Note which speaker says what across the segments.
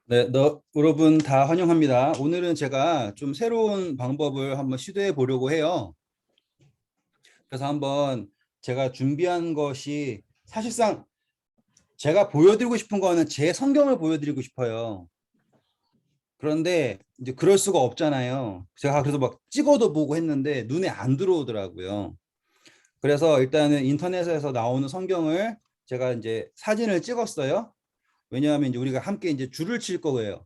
Speaker 1: 네, 여러분 다 환영합니다. 오늘은 제가 좀 새로운 방법을 한번 시도해 보려고 해요. 그래서 한번 제가 준비한 것이 사실상 제가 보여드리고 싶은 거는 제 성경을 보여드리고 싶어요. 그런데 이제 그럴 수가 없잖아요. 제가 그래서 막 찍어도 보고 했는데 눈에 안 들어오더라고요. 그래서 일단은 인터넷에서 나오는 성경을 제가 이제 사진을 찍었어요. 왜냐하면 이제 우리가 함께 이제 줄을 칠 거예요.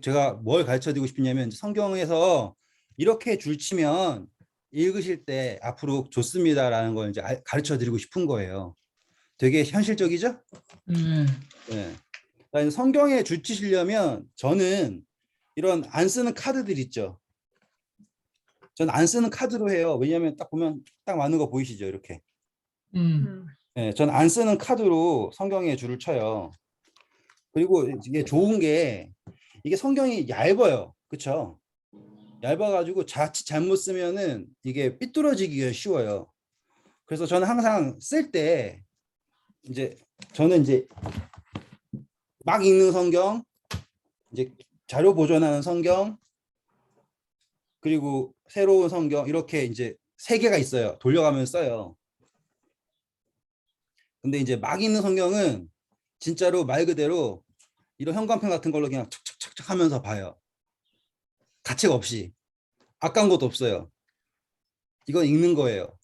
Speaker 1: 제가 뭘 가르쳐 드리고 싶냐면 성경에서 이렇게 줄치면 읽으실 때 앞으로 좋습니다라는 걸 이제 가르쳐 드리고 싶은 거예요. 되게 현실적이죠?
Speaker 2: 음,
Speaker 1: 네. 그러니까 성경에 줄치시려면 저는 이런 안 쓰는 카드들 있죠. 저는 안 쓰는 카드로 해요. 왜냐하면 딱 보면 딱 맞는 거 보이시죠? 이렇게. 네, 저는 안 쓰는 카드로 성경에 줄을 쳐요. 그리고 이게 좋은 게 이게 성경이 얇아요. 그렇죠? 얇아가지고 자칫 잘못 쓰면은 이게 삐뚤어지기가 쉬워요. 그래서 저는 항상 쓸 때 이제 저는 이제 막 읽는 성경, 이제 자료 보존하는 성경, 그리고 새로운 성경 이렇게 이제 세 개가 있어요. 돌려가면서 써요. 근데 이제 막 읽는 성경은 진짜로 말 그대로 이런 형광펜 같은 걸로 그냥 척척척척 하면서 봐요. 가책 없이. 아까운 것도 없어요. 이건 읽는 거예요.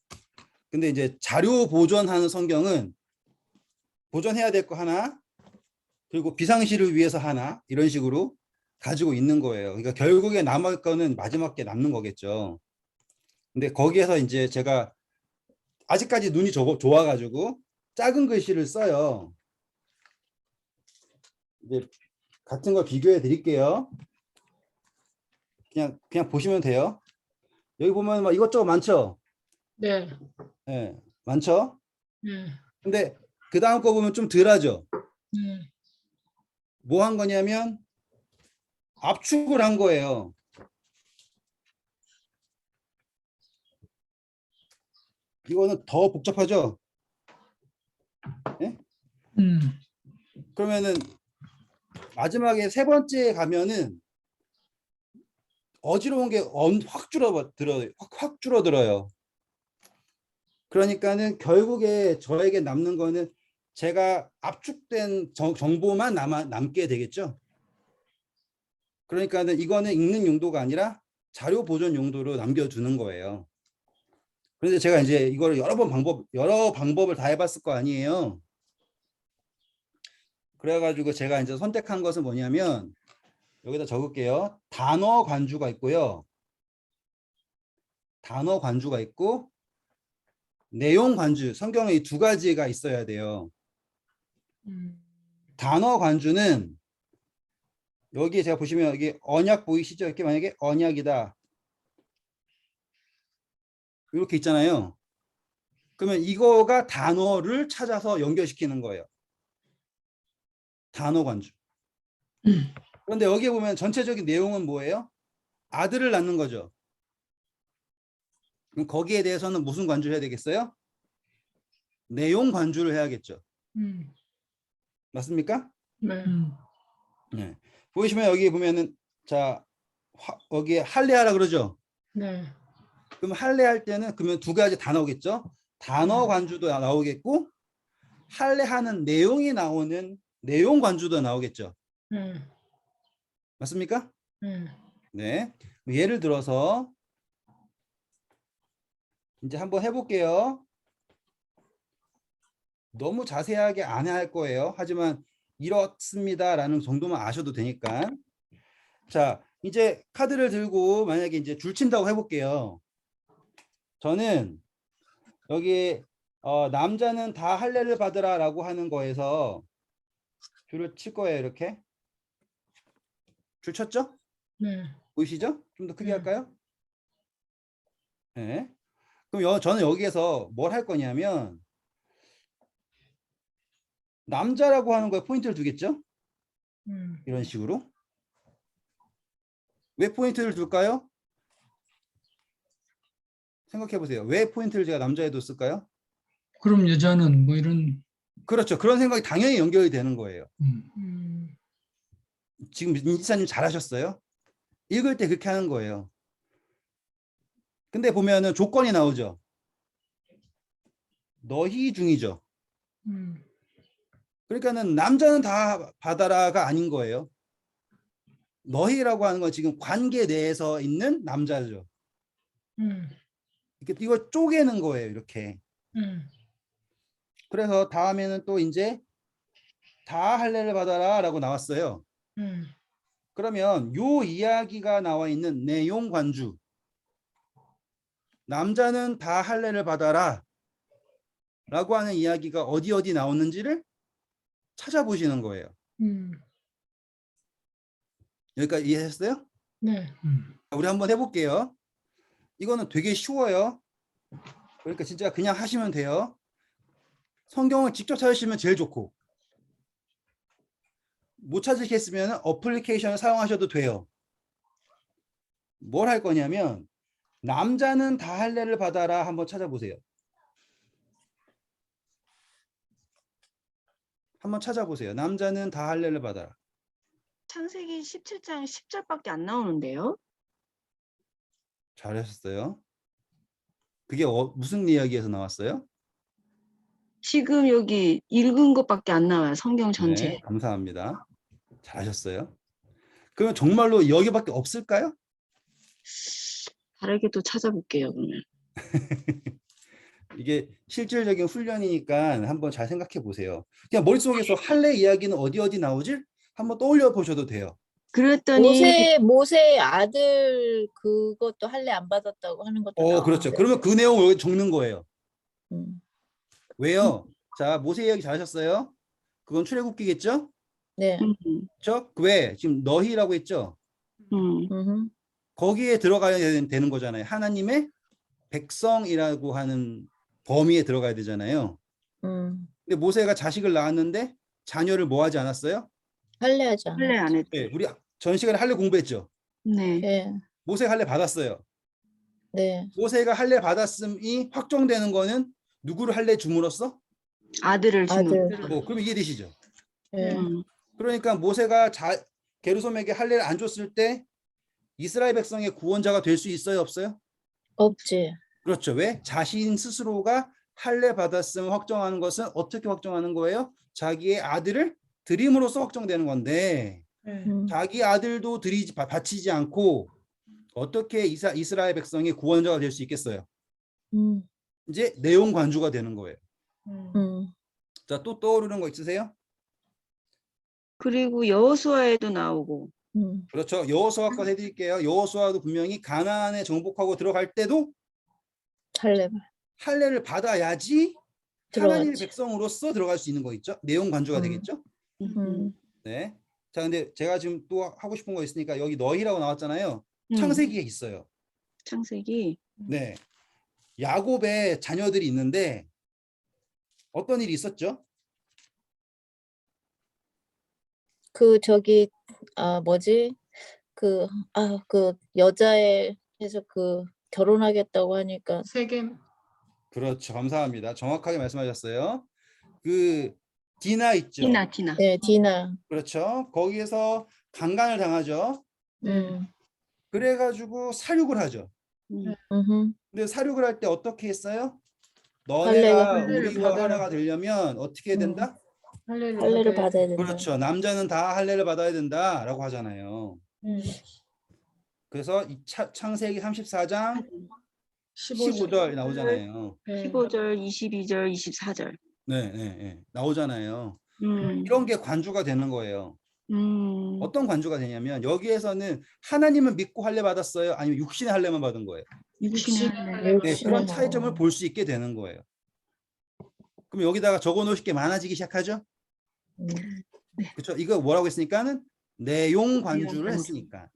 Speaker 1: 근데 이제 자료 보존하는 성경은 보존해야 될 거 하나, 그리고 비상시를 위해서 하나, 이런 식으로 가지고 있는 거예요. 그러니까 결국에 남을 거는 마지막 게 남는 거겠죠. 근데 거기에서 이제 제가 아직까지 눈이 좋아가지고 작은 글씨를 써요. 이제 같은 걸 비교해 드릴게요. 그냥 보시면 돼요. 여기 보면 막 이것저것 많죠?
Speaker 2: 네,
Speaker 1: 네, 많죠?
Speaker 2: 네,
Speaker 1: 근데 그 다음 거 보면 좀 덜하죠?
Speaker 2: 네,
Speaker 1: 뭐 한 거냐면 압축을 한 거예요. 이거는 더 복잡하죠? 네?
Speaker 2: 음,
Speaker 1: 그러면은 마지막에 세 번째 가면은 어지러운 게 확 줄어들어요. 확 줄어들어요. 그러니까는 결국에 저에게 남는 거는 제가 압축된 정보만 남게 되겠죠. 그러니까는 이거는 읽는 용도가 아니라 자료 보존 용도로 남겨두는 거예요. 그런데 제가 이제 이거를 여러 방법을 다 해봤을 거 아니에요. 그래가지고 제가 이제 선택한 것은 뭐냐면 여기다 적을게요. 단어 관주가 있고요. 단어 관주가 있고 내용 관주, 성경에 이 두 가지가 있어야 돼요.
Speaker 2: 음,
Speaker 1: 단어 관주는 여기 제가 보시면 여기 언약 보이시죠? 이렇게 만약에 언약이다. 이렇게 있잖아요. 그러면 이거가 단어를 찾아서 연결시키는 거예요. 단어 관주. 그런데 여기 보면 전체적인 내용은 뭐예요? 아들을 낳는 거죠. 그럼 거기에 대해서는 무슨 관주를 해야 되겠어요? 내용 관주를 해야겠죠.
Speaker 2: 음,
Speaker 1: 맞습니까?
Speaker 2: 네,
Speaker 1: 네. 보시면 여기 보면은 자 여기 할례하라 그러죠.
Speaker 2: 네,
Speaker 1: 그럼 할례할 때는 그러면 두 가지 다 나오겠죠. 단어 관주도 나오겠고 할례하는 내용이 나오는 내용 관주도 나오겠죠.
Speaker 2: 네,
Speaker 1: 맞습니까?
Speaker 2: 네,
Speaker 1: 네. 예를 들어서 이제 한번 해볼게요. 너무 자세하게 안 할 거예요. 하지만 이렇습니다라는 정도만 아셔도 되니까. 자, 이제 카드를 들고 만약에 이제 줄 친다고 해볼게요. 저는 여기 남자는 다 할례를 받으라라고 하는 거에서 줄을 칠 거예요. 이렇게 줄 쳤죠?
Speaker 2: 네,
Speaker 1: 보이시죠? 좀 더 크게
Speaker 2: 네,
Speaker 1: 할까요? 네. 그럼 저는 여기에서 뭘 할 거냐면 남자라고 하는 거에 포인트를 두겠죠? 이런 식으로. 왜 포인트를 둘까요? 생각해 보세요. 왜 포인트를 제가 남자에 뒀을까요?
Speaker 2: 그럼 여자는 뭐 이런,
Speaker 1: 그렇죠. 그런 생각이 당연히 연결이 되는 거예요.
Speaker 2: 음,
Speaker 1: 지금 민지사님 잘하셨어요. 읽을 때 그렇게 하는 거예요. 근데 보면은 조건이 나오죠. 너희 중이죠.
Speaker 2: 음.
Speaker 1: 그러니까는 남자는 다 받아라가 아닌 거예요. 너희라고 하는 건 지금 관계 내에서 있는 남자죠.
Speaker 2: 음.
Speaker 1: 이거 쪼개는 거예요, 이렇게.
Speaker 2: 음.
Speaker 1: 그래서 다음에는 또 이제 다 할례를 받아라라고 나왔어요.
Speaker 2: 음.
Speaker 1: 그러면 요 이야기가 나와 있는 내용 관주. 남자는 다 할례를 받아라 라고 하는 이야기가 어디 나오는지를 찾아보시는 거예요.
Speaker 2: 음.
Speaker 1: 여기까지 이해했어요?
Speaker 2: 네.
Speaker 1: 우리 한번 해볼게요. 이거는 되게 쉬워요. 그러니까 진짜 그냥 하시면 돼요. 성경을 직접 찾으시면 제일 좋고, 못 찾으시겠으면 어플리케이션을 사용하셔도 돼요. 뭘 할 거냐면 남자는 다 할례를 받아라 한번 찾아보세요. 한번 찾아보세요. 남자는 다 할례를 받아라.
Speaker 3: 창세기 17장 10절밖에 안 나오는데요.
Speaker 1: 잘하셨어요. 그게 무슨 이야기에서 나왔어요?
Speaker 3: 지금 여기 읽은 것밖에 안 나와요. 성경 전체.
Speaker 1: 네, 감사합니다. 잘하셨어요. 그러면 정말로 여기밖에 없을까요?
Speaker 3: 다르게 또 찾아볼게요. 그러면.
Speaker 1: 이게 실질적인 훈련이니까 한번 잘 생각해 보세요. 그냥 머릿속에서 할례 이야기는 어디 나오지? 한번 떠올려 보셔도 돼요.
Speaker 3: 그랬더니
Speaker 4: 모세 아들 그것도 할례 안 받았다고 하는 것도
Speaker 1: 그렇죠.
Speaker 4: 나오는데.
Speaker 1: 그러면 그 내용을 여기 적는 거예요.
Speaker 4: 음.
Speaker 1: 왜요? 자, 모세 이야기 잘하셨어요. 그건 출애굽기겠죠?
Speaker 4: 네.
Speaker 1: 그렇죠? 왜? 지금 너희라고 했죠?
Speaker 4: 음흠.
Speaker 1: 거기에 들어가야 되는 거잖아요. 하나님의 백성이라고 하는 범위에 들어가야 되잖아요. 근데 모세가 자식을 낳았는데 자녀를 뭐 하지 않았어요?
Speaker 4: 할례하지 않아.
Speaker 3: 할례 안 했죠.
Speaker 1: 네, 우리 전 시간에 할례 공부했죠.
Speaker 3: 네.
Speaker 4: 네.
Speaker 1: 모세가 할례 받았어요.
Speaker 4: 네.
Speaker 1: 모세가 할례 받았음이 확정되는 거는 누구를 할례 줌으로써?
Speaker 3: 아들을
Speaker 4: 아들.
Speaker 3: 주는.
Speaker 1: 그럼 이해되시죠?
Speaker 4: 네.
Speaker 1: 그러니까 모세가 게르솜에게 할례를 안 줬을 때 이스라엘 백성의 구원자가 될 수 있어요, 없어요?
Speaker 4: 없지.
Speaker 1: 그렇죠. 왜? 자신 스스로가 할례 받았음을 확정하는 것은 어떻게 확정하는 거예요? 자기의 아들을 드림으로써 확정되는 건데
Speaker 2: 네.
Speaker 1: 자기 아들도 바치지 않고 어떻게 이스라엘 백성의 구원자가 될 수 있겠어요?
Speaker 4: 음.
Speaker 1: 이제 내용 관주가 되는 거예요.
Speaker 4: 음.
Speaker 1: 자, 또 떠오르는 거 있으세요?
Speaker 3: 그리고 여호수아에도 나오고.
Speaker 1: 그렇죠. 여호수아 거 해드릴게요. 여호수아도 분명히 가나안에 정복하고 들어갈 때도
Speaker 4: 할례
Speaker 1: 할례를 받아야지 하나님의
Speaker 4: 들어갔지.
Speaker 1: 백성으로서 들어갈 수 있는 거 있죠. 내용 관주가 되겠죠. 네. 자, 근데 제가 지금 또 하고 싶은 거 있으니까 여기 너희라고 나왔잖아요. 창세기에 있어요.
Speaker 3: 창세기.
Speaker 1: 네. 야곱의 자녀들이 있는데 어떤 일이 있었죠?
Speaker 4: 그 저기 뭐지? 그 여자애 해서 그 결혼하겠다고 하니까
Speaker 2: 세겜.
Speaker 1: 그렇죠. 감사합니다. 정확하게 말씀하셨어요. 그 디나 있죠.
Speaker 3: 디나.
Speaker 4: 네, 디나.
Speaker 1: 그렇죠. 거기에서 강간을 당하죠. 그래가지고 사육을 하죠. 근데 사육을 할 때 어떻게 했어요? 너네가
Speaker 2: 할례를
Speaker 1: 우리와
Speaker 2: 받아라.
Speaker 1: 하나가 되려면 어떻게 해야 된다?
Speaker 4: 할례를 받아야 된다.
Speaker 1: 그렇죠. 남자는 다 할례를 받아야 된다라고 하잖아요. 그래서 이 창세기 34장 15절 나오잖아요.
Speaker 3: 15절, 22절, 24절.
Speaker 1: 네. 나오잖아요.
Speaker 3: 음.
Speaker 1: 이런 게 관주가 되는 거예요.
Speaker 3: 음.
Speaker 1: 어떤 관주가 되냐면 여기에서는 하나님은 믿고 할례 받았어요? 아니면 육신의 할례만 받은 거예요?
Speaker 3: 육신의 할례.
Speaker 1: 네, 그런 차이점을 볼 수 있게 되는 거예요. 그럼 여기다가 적어 놓으실 게 많아지기 시작하죠? 그렇죠? 이거 뭐라고 했으니까는 내용 관주를 했으니까.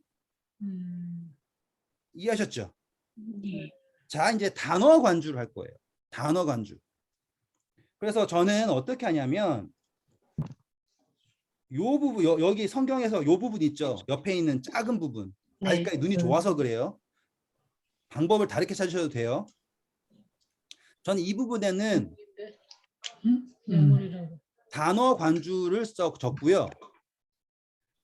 Speaker 1: 이해하셨죠?
Speaker 3: 네.
Speaker 1: 자, 이제 단어 관주를 할 거예요. 단어 관주. 그래서 저는 어떻게 하냐면 요 부분 여기 성경에서 요 부분 있죠. 옆에 있는 작은 부분.
Speaker 3: 네.
Speaker 1: 아직까지 눈이 좋아서 그래요. 방법을 다르게 찾으셔도 돼요. 저는 이 부분에는
Speaker 2: 예물이라고.
Speaker 1: 단어 관주를 적고요.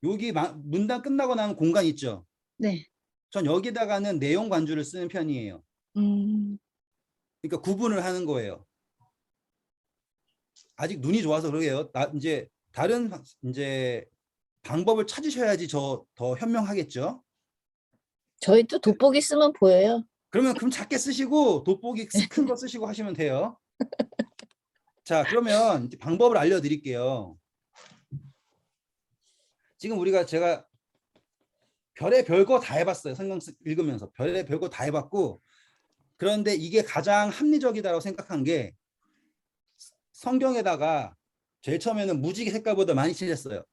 Speaker 1: 여기 문단 끝나고 나면 공간 있죠.
Speaker 3: 네.
Speaker 1: 전 여기다가는 내용 관주를 쓰는 편이에요. 그러니까 구분을 하는 거예요. 아직 눈이 좋아서 그러게요. 이제 다른 이제 방법을 찾으셔야지 저 더 현명하겠죠.
Speaker 4: 저희도 돋보기 쓰면 보여요.
Speaker 1: 그럼 작게 쓰시고 돋보기 큰 거 쓰시고 하시면 돼요. 자, 그러면 이제 방법을 알려드릴게요. 지금 제가 별의 별거 다 해봤어요. 성경 읽으면서 별의 별거 다 해봤고, 그런데 이게 가장 합리적이다라고 생각한 게 성경에다가 제일 처음에는 무지개 색깔보다 많이 칠했어요.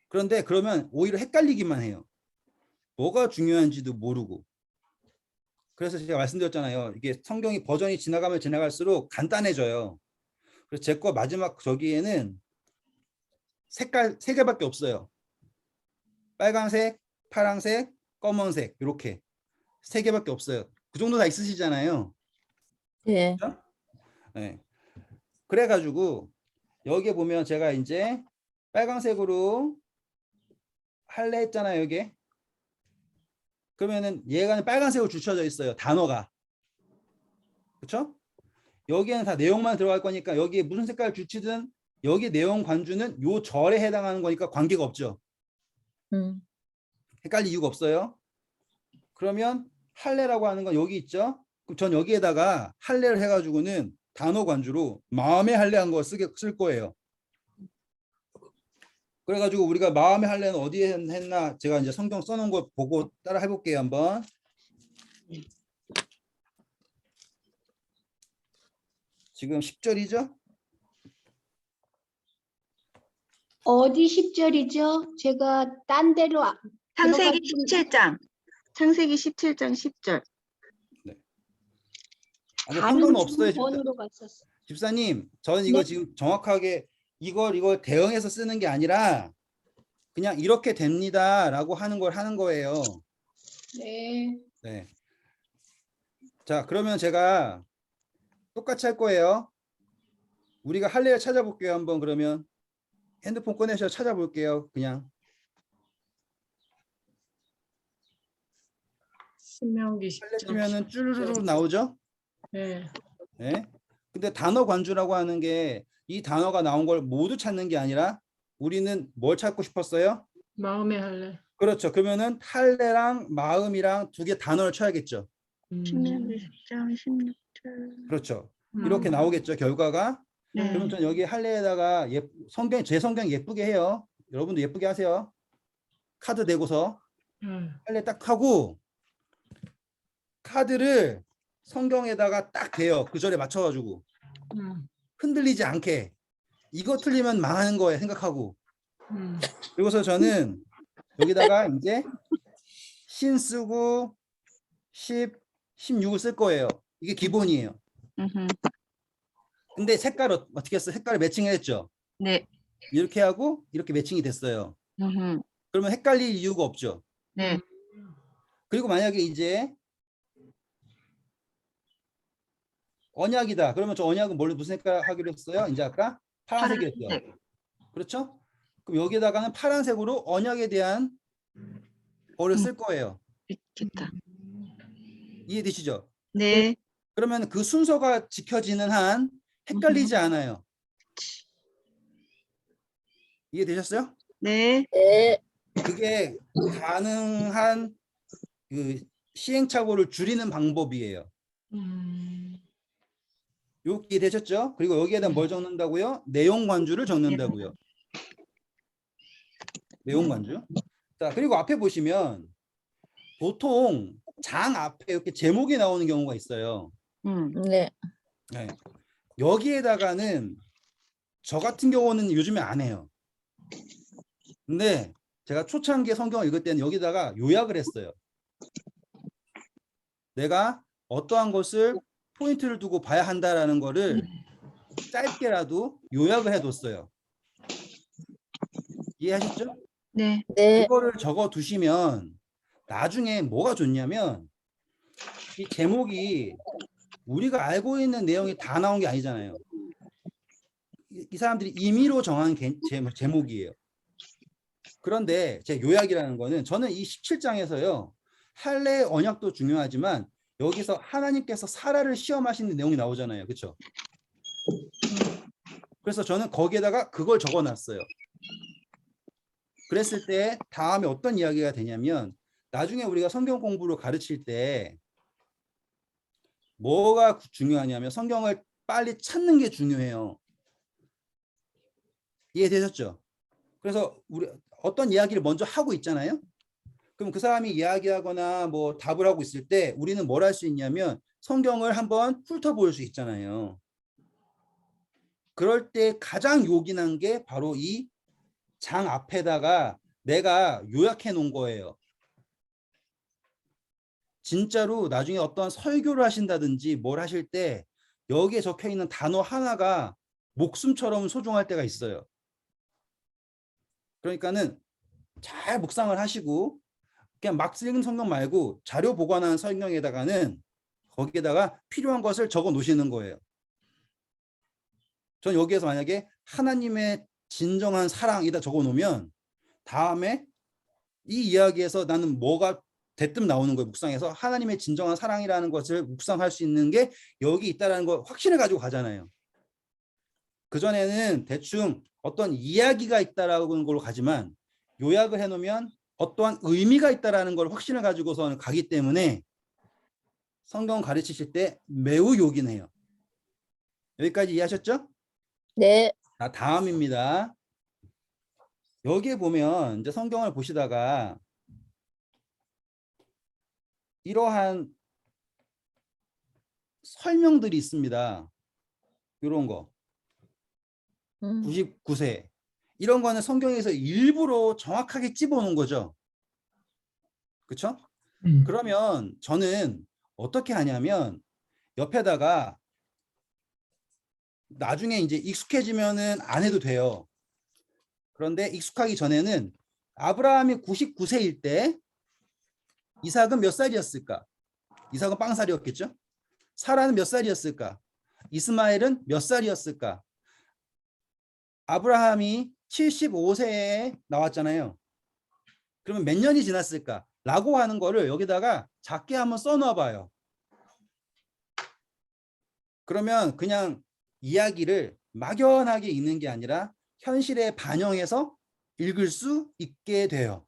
Speaker 1: 그런데 그러면 오히려 헷갈리기만 해요. 뭐가 중요한지도 모르고. 그래서 제가 말씀드렸잖아요. 이게 성경이 버전이 지나가면 지나갈수록 간단해져요. 그래서 제 거 마지막 저기에는 색깔 3개밖에 없어요. 빨간색, 파란색, 검은색 이렇게 3개밖에 없어요. 그 정도 다 있으시잖아요.
Speaker 4: 네.
Speaker 1: 그렇죠? 네. 그래가지고 여기에 보면 제가 이제 빨간색으로 할래 했잖아요. 여기. 그러면은 얘가 빨간색으로 줄쳐져 있어요. 단어가. 그렇죠? 여기에는 다 내용만 들어갈 거니까 여기에 무슨 색깔을 줄치든 여기 내용 관주는 요 절에 해당하는 거니까 관계가 없죠. 헷갈릴 이유가 없어요. 그러면 할례라고 하는 건 여기 있죠. 그럼 전 여기에다가 할례를 해가지고는 단어 관주로 마음의 할례한 거 쓸 거예요. 그래가지고 우리가 마음의 할례는 어디에 했나 제가 이제 성경 써놓은 거 보고 따라 해볼게요 한번. 지금 10절이죠?
Speaker 2: 어디 10절이죠? 제가 딴 데로
Speaker 3: 창세기
Speaker 2: 들어가지고-
Speaker 3: 17장. 창세기 17장 10절.
Speaker 1: 상관은 없어요.
Speaker 2: 번으로 갔었어.
Speaker 1: 집사님, 저는 이거
Speaker 2: 네.
Speaker 1: 지금 정확하게 이걸 대응해서 쓰는 게 아니라 그냥 이렇게 됩니다라고 하는 걸 하는 거예요.
Speaker 2: 네.
Speaker 1: 네. 자, 그러면 제가 똑같이 할 거예요. 우리가 할례를 찾아볼게요. 한번 그러면 핸드폰 꺼내서 찾아볼게요. 그냥.
Speaker 2: 신명기
Speaker 1: 할례
Speaker 2: 10장.
Speaker 1: 치면은 쭈르르 나오죠?
Speaker 2: 네.
Speaker 1: 네. 근데 단어 관주라고 하는 게 이 단어가 나온 걸 모두 찾는 게 아니라 우리는 뭘 찾고 싶었어요?
Speaker 2: 마음의 할례.
Speaker 1: 그렇죠. 그러면은 할례랑 마음이랑 2개 단어를 쳐야겠죠.
Speaker 3: 신명기 10장 16절.
Speaker 1: 그렇죠. 이렇게 나오겠죠. 결과가.
Speaker 3: 네.
Speaker 1: 그러면 전 여기 할례에다가 제 성경 예쁘게 해요. 여러분도 예쁘게 하세요. 카드 대고서 할례 딱 하고 카드를 성경에다가 딱 대요. 그 절에 맞춰가지고 흔들리지 않게. 이거 틀리면 망하는 거예요. 생각하고. 그리고서 저는 여기다가 이제 신 쓰고 10, 16을 쓸 거예요. 이게 기본이에요. 근데 색깔 어떻게 했어요? 색깔을 매칭했죠.
Speaker 3: 네.
Speaker 1: 이렇게 하고 이렇게 매칭이 됐어요. 그러면 헷갈릴 이유가 없죠.
Speaker 3: 네.
Speaker 1: 그리고 만약에 이제 언약이다. 그러면 저 언약은 무슨 색깔 하기로 했어요? 이제 아까 파란색이었죠.
Speaker 3: 파란색.
Speaker 1: 그렇죠? 그럼 여기다가는 파란색으로 언약에 대한 어를 쓸 거예요.
Speaker 3: 좋다.
Speaker 1: 이해되시죠?
Speaker 3: 네.
Speaker 1: 그러면 그 순서가 지켜지는 한 헷갈리지 않아요. 이해되셨어요?
Speaker 3: 네.
Speaker 4: 네.
Speaker 1: 그게 가능한 그 시행착오를 줄이는 방법이에요. 이해 되셨죠? 그리고 여기에다 뭘 적는다고요? 내용 관주를 적는다고요. 내용 관주. 자, 그리고 앞에 보시면 보통 장 앞에 이렇게 제목이 나오는 경우가 있어요.
Speaker 4: 네.
Speaker 1: 네. 여기에다가는 저 같은 경우는 요즘에 안 해요. 근데 제가 초창기에 성경을 읽을 때는 여기다가 요약을 했어요. 내가 어떠한 것을 포인트를 두고 봐야 한다라는 거를 짧게라도 요약을 해뒀어요. 이해하셨죠?
Speaker 3: 네.
Speaker 4: 네.
Speaker 1: 그거를 적어 두시면 나중에 뭐가 좋냐면 이 제목이 우리가 알고 있는 내용이 다 나온 게 아니잖아요. 이 사람들이 임의로 정한 제목이에요. 그런데 제 요약이라는 거는 저는 이 17장에서요. 할례의 언약도 중요하지만 여기서 하나님께서 사라를 시험하시는 내용이 나오잖아요. 그렇죠? 그래서 저는 거기에다가 그걸 적어놨어요. 그랬을 때 다음에 어떤 이야기가 되냐면 나중에 우리가 성경 공부를 가르칠 때 뭐가 중요하냐면 성경을 빨리 찾는 게 중요해요. 이해되셨죠? 그래서 우리 어떤 이야기를 먼저 하고 있잖아요. 그럼 그 사람이 이야기하거나 뭐 답을 하고 있을 때 우리는 뭘 할 수 있냐면 성경을 한번 훑어볼 수 있잖아요. 그럴 때 가장 요긴한 게 바로 이 장 앞에다가 내가 요약해 놓은 거예요. 진짜로 나중에 어떤 설교를 하신다든지 뭘 하실 때 여기에 적혀 있는 단어 하나가 목숨처럼 소중할 때가 있어요. 그러니까는 잘 묵상을 하시고 그냥 막 읽은 성경 말고 자료 보관하는 성경에다가는 거기에다가 필요한 것을 적어 놓으시는 거예요. 전 여기에서 만약에 하나님의 진정한 사랑이다 적어 놓으면 다음에 이 이야기에서 나는 뭐가 대뜸 나오는 거예요. 묵상해서 하나님의 진정한 사랑이라는 것을 묵상할 수 있는 게 여기 있다는 걸 확신을 가지고 가잖아요. 그전에는 대충 어떤 이야기가 있다라는 걸로 가지만 요약을 해놓으면 어떠한 의미가 있다라는 걸 확신을 가지고서는 가기 때문에 성경 가르치실 때 매우 요긴해요. 여기까지 이해하셨죠?
Speaker 4: 네.
Speaker 1: 자, 다음입니다. 여기에 보면 이제 성경을 보시다가 이러한 설명들이 있습니다. 이런 거. 99세. 이런 거는 성경에서 일부러 정확하게 집어놓은 거죠. 그렇죠? 그러면 저는 어떻게 하냐면 옆에다가 나중에 이제 익숙해지면은 안 해도 돼요. 그런데 익숙하기 전에는 아브라함이 99세일 때 이삭은 몇 살이었을까? 이삭은 빵살이었겠죠? 사라는 몇 살이었을까? 이스마엘은 몇 살이었을까? 아브라함이 75세에 나왔잖아요. 그러면 몇 년이 지났을까? 라고 하는 거를 여기다가 작게 한번 써놔 봐요. 그러면 그냥 이야기를 막연하게 읽는 게 아니라 현실에 반영해서 읽을 수 있게 돼요.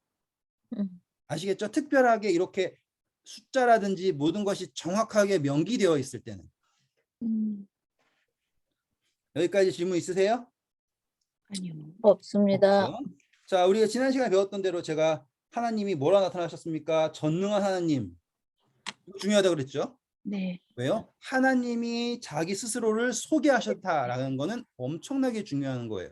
Speaker 1: 아시겠죠? 특별하게 이렇게 숫자라든지 모든 것이 정확하게 명기되어 있을 때는. 여기까지 질문 있으세요?
Speaker 3: 아니요.
Speaker 4: 없습니다.
Speaker 1: 없죠? 자, 우리가 지난 시간에 배웠던 대로 제가 하나님이 뭐라 나타나셨습니까? 전능한 하나님. 중요하다고 그랬죠?
Speaker 3: 네.
Speaker 1: 왜요? 하나님이 자기 스스로를 소개하셨다라는 거는 엄청나게 중요한 거예요.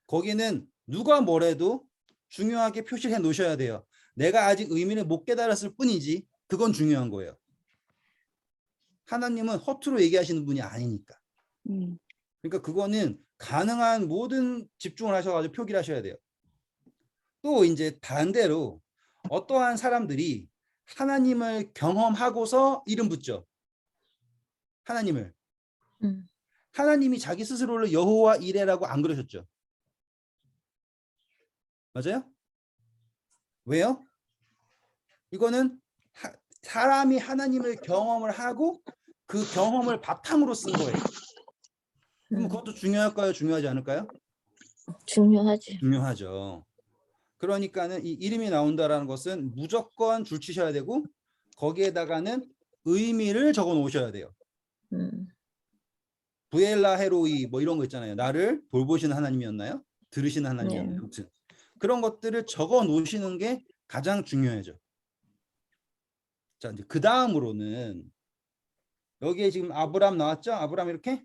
Speaker 1: 거기는 누가 뭐래도 중요하게 표시해 놓으셔야 돼요. 내가 아직 의미를 못 깨달았을 뿐이지 그건 중요한 거예요. 하나님은 허투루 얘기하시는 분이 아니니까. 그러니까 그거는 가능한 모든 집중을 하셔가지고 표기를 하셔야 돼요. 또 이제 반대로 어떠한 사람들이 하나님을 경험하고서 이름 붙죠. 하나님을. 하나님이 자기 스스로를 여호와 이레라고 안 그러셨죠. 맞아요? 왜요? 이거는 사람이 하나님을 경험을 하고 그 경험을 바탕으로 쓴 거예요. 그럼 그것도 중요할까요? 중요하지 않을까요?
Speaker 4: 중요하지.
Speaker 1: 중요하죠. 그러니까는 이 이름이 나온다라는 것은 무조건 줄치셔야 되고 거기에다가는 의미를 적어 놓으셔야 돼요. 부엘라 헤로이 뭐 이런 거 있잖아요. 나를 돌보시는 하나님이었나요? 들으시는 하나님이었나요? 아무튼 그런 것들을 적어 놓으시는 게 가장 중요하죠. 자, 이제 그 다음으로는 여기에 지금 아브람 나왔죠? 아브람 이렇게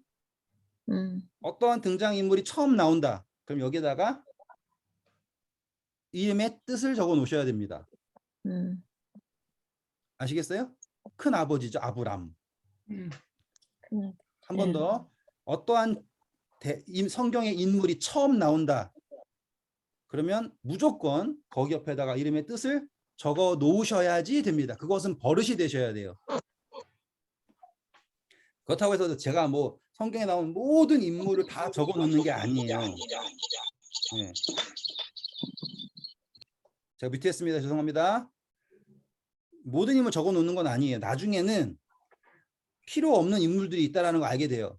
Speaker 1: 어떠한 등장인물이 처음 나온다. 그럼 여기다가 이름의 뜻을 적어 놓으셔야 됩니다. 아시겠어요? 큰 아버지죠, 아브람. 한 번 더 어떠한 성경의 인물이 처음 나온다. 그러면 무조건 거기 옆에다가 이름의 뜻을 적어 놓으셔야지 됩니다. 그것은 버릇이 되셔야 돼요. 그렇다고 해서 제가 뭐 성경에 나온 모든 인물을 다 적어 놓는 게 아니에요. 네. 제가 밑에 했습니다. 죄송합니다. 모든 인물 적어 놓는 건 아니에요. 나중에는 필요 없는 인물들이 있다라는 거 알게 돼요.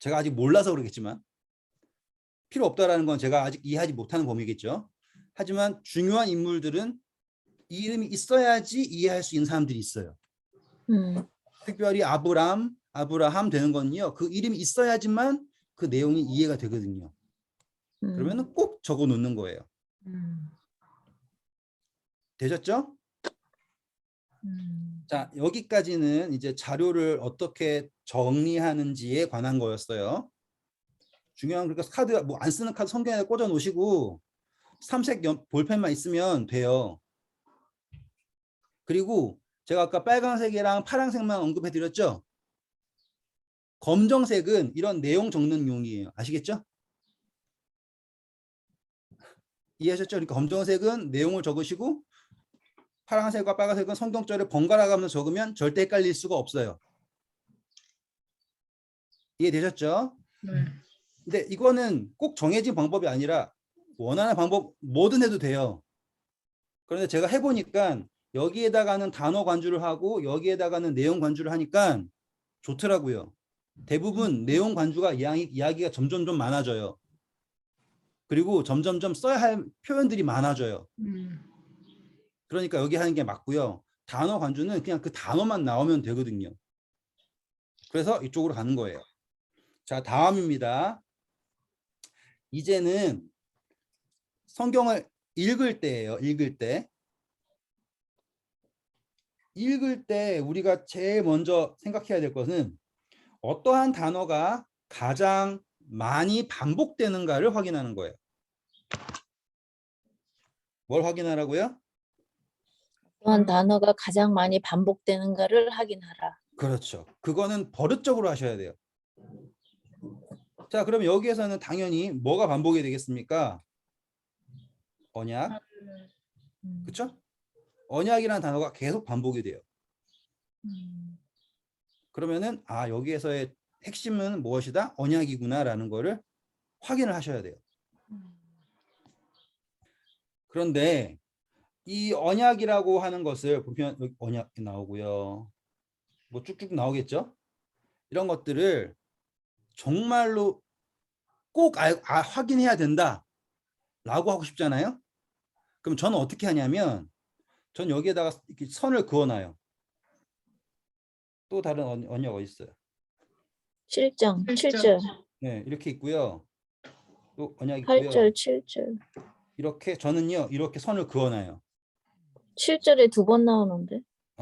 Speaker 1: 제가 아직 몰라서 그러겠지만 필요 없다라는 건 제가 아직 이해하지 못하는 범위겠죠. 하지만 중요한 인물들은 이 이름이 있어야지 이해할 수 있는 사람들이 있어요. 특별히 아브라함 되는 건요. 그 이름이 있어야지만 그 내용이 이해가 되거든요. 그러면 꼭 적어 놓는 거예요. 되셨죠? 자, 여기까지는 이제 자료를 어떻게 정리하는지에 관한 거였어요. 중요한 그러니까 카드 뭐 안 쓰는 카드 성경에 꽂아 놓으시고 삼색 볼펜만 있으면 돼요. 그리고 제가 아까 빨간색이랑 파란색만 언급해 드렸죠? 검정색은 이런 내용 적는 용이에요. 아시겠죠? 이해하셨죠? 그러니까 검정색은 내용을 적으시고 파란색과 빨간색은 성경절을 번갈아 가면서 적으면 절대 헷갈릴 수가 없어요. 이해되셨죠?
Speaker 2: 네.
Speaker 1: 근데 이거는 꼭 정해진 방법이 아니라 원하는 방법 뭐든 해도 돼요. 그런데 제가 해보니까 여기에다가는 단어 관주를 하고 여기에다가는 내용 관주를 하니까 좋더라고요. 대부분 내용 관주가 이야기가 점점 좀 많아져요. 그리고 점점점 써야 할 표현들이 많아져요. 그러니까 여기 하는 게 맞고요. 단어 관주는 그냥 그 단어만 나오면 되거든요. 그래서 이쪽으로 가는 거예요. 자, 다음입니다. 이제는 성경을 읽을 때예요. 읽을 때 우리가 제일 먼저 생각해야 될 것은 어떠한 단어가 가장 많이 반복되는가를 확인하는 거예요. 뭘 확인하라고요?
Speaker 4: 어떤 단어가 가장 많이 반복되는가를 확인하라.
Speaker 1: 그렇죠. 그거는 버릇적으로 하셔야 돼요. 자, 그럼 여기에서는 당연히 뭐가 반복이 되겠습니까? 언약. 그렇죠? 언약이라는 단어가 계속 반복이 돼요. 그러면은 여기에서의 핵심은 무엇이다? 언약이구나라는 거를 확인을 하셔야 돼요. 그런데 이 언약이라고 하는 것을 보면 여기 언약 나오고요. 뭐 쭉쭉 나오겠죠? 이런 것들을 정말로 꼭 확인해야 된다라고 하고 싶잖아요. 그럼 저는 어떻게 하냐면 전 여기에다가 이렇게 선을 그어놔요. 또 다른 언약 어디 있어요?
Speaker 4: 7장, 7절,
Speaker 1: 네, 이렇게 있고요. 또 언약 있고요.
Speaker 4: 8절, 7절.
Speaker 1: 이렇게 저는요 이렇게 선을 그어놔요.
Speaker 4: 7절에 2번 나오는데.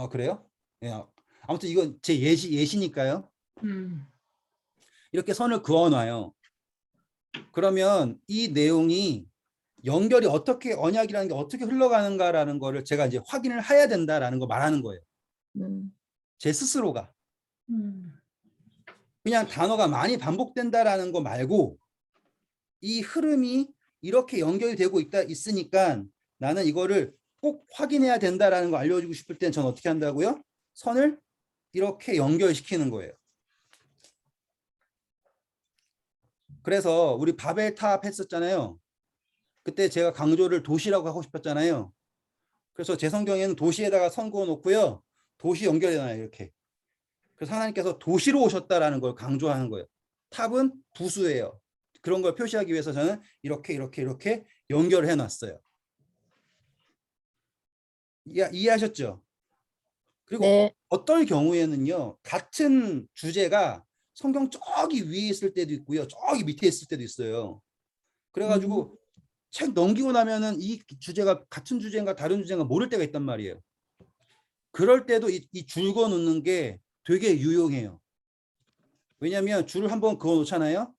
Speaker 1: 그래요? 예, 아무튼 이건 제 예시니까요. 이렇게 선을 그어놔요. 그러면 이 내용이 연결이 어떻게 언약이라는 게 어떻게 흘러가는가라는 거를 제가 이제 확인을 해야 된다라는 거 말하는 거예요. 제 스스로가. 그냥 단어가 많이 반복된다라는 거 말고 이 흐름이 이렇게 연결이 되고 있으니까 나는 이거를 꼭 확인해야 된다라는 거 알려주고 싶을 땐 전 어떻게 한다고요? 선을 이렇게 연결시키는 거예요. 그래서 우리 바벨탑 했었잖아요. 그때 제가 강조를 도시라고 하고 싶었잖아요. 그래서 제 성경에는 도시에다가 선 그어 놓고요. 도시 연결해놔요. 이렇게. 그래서 하나님께서 도시로 오셨다라는 걸 강조하는 거예요. 탑은 부수예요. 그런 걸 표시하기 위해서 저는 이렇게 연결을 해놨어요. 이해하셨죠? 그리고
Speaker 4: 네.
Speaker 1: 어떨 경우에는요. 같은 주제가 성경 저기 위에 있을 때도 있고요. 저기 밑에 있을 때도 있어요. 그래가지고 책 넘기고 나면은 이 주제가 같은 주제인가 다른 주제인가 모를 때가 있단 말이에요. 그럴 때도 이 줄 그어 놓는 게 되게 유용해요. 왜냐하면 줄을 한번 그어 놓잖아요.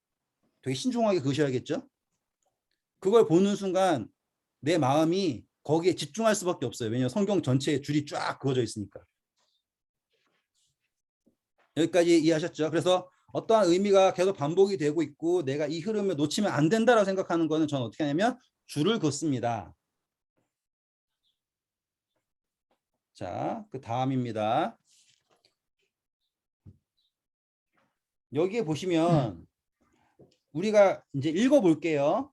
Speaker 1: 되게 신중하게 그으셔야겠죠. 그걸 보는 순간 내 마음이 거기에 집중할 수밖에 없어요. 왜냐하면 성경 전체에 줄이 쫙 그어져 있으니까. 여기까지 이해하셨죠? 그래서 어떠한 의미가 계속 반복이 되고 있고 내가 이 흐름을 놓치면 안 된다라고 생각하는 거는 저는 어떻게 하냐면 줄을 긋습니다. 자, 그 다음입니다. 여기에 보시면 우리가 이제 읽어볼게요.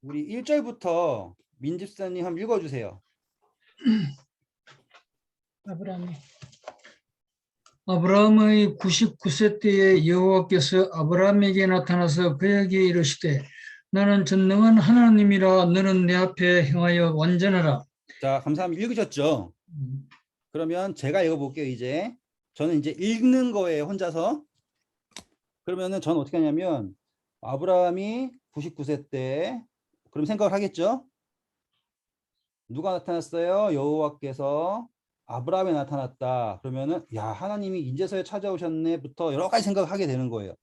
Speaker 1: 우리 1절부터 민집사님 한번 읽어주세요.
Speaker 2: 아브라함이
Speaker 5: 아브라함의 99세 때에 여호와께서 아브라함에게 나타나서 그에게 이르시되 나는 전능한 하나님이라 너는 내 앞에 행하여 완전하라.
Speaker 1: 자, 감사합니다. 읽으셨죠? 그러면 제가 읽어볼게요. 이제 저는 이제 읽는 거예요. 혼자서. 그러면은 저는 어떻게 하냐면 아브라함이 99세 때 그럼 생각을 하겠죠? 누가 나타났어요? 여호와께서 아브라함에 나타났다. 그러면은 야, 하나님이 인제서야 찾아오셨네부터 여러 가지 생각을 하게 되는 거예요.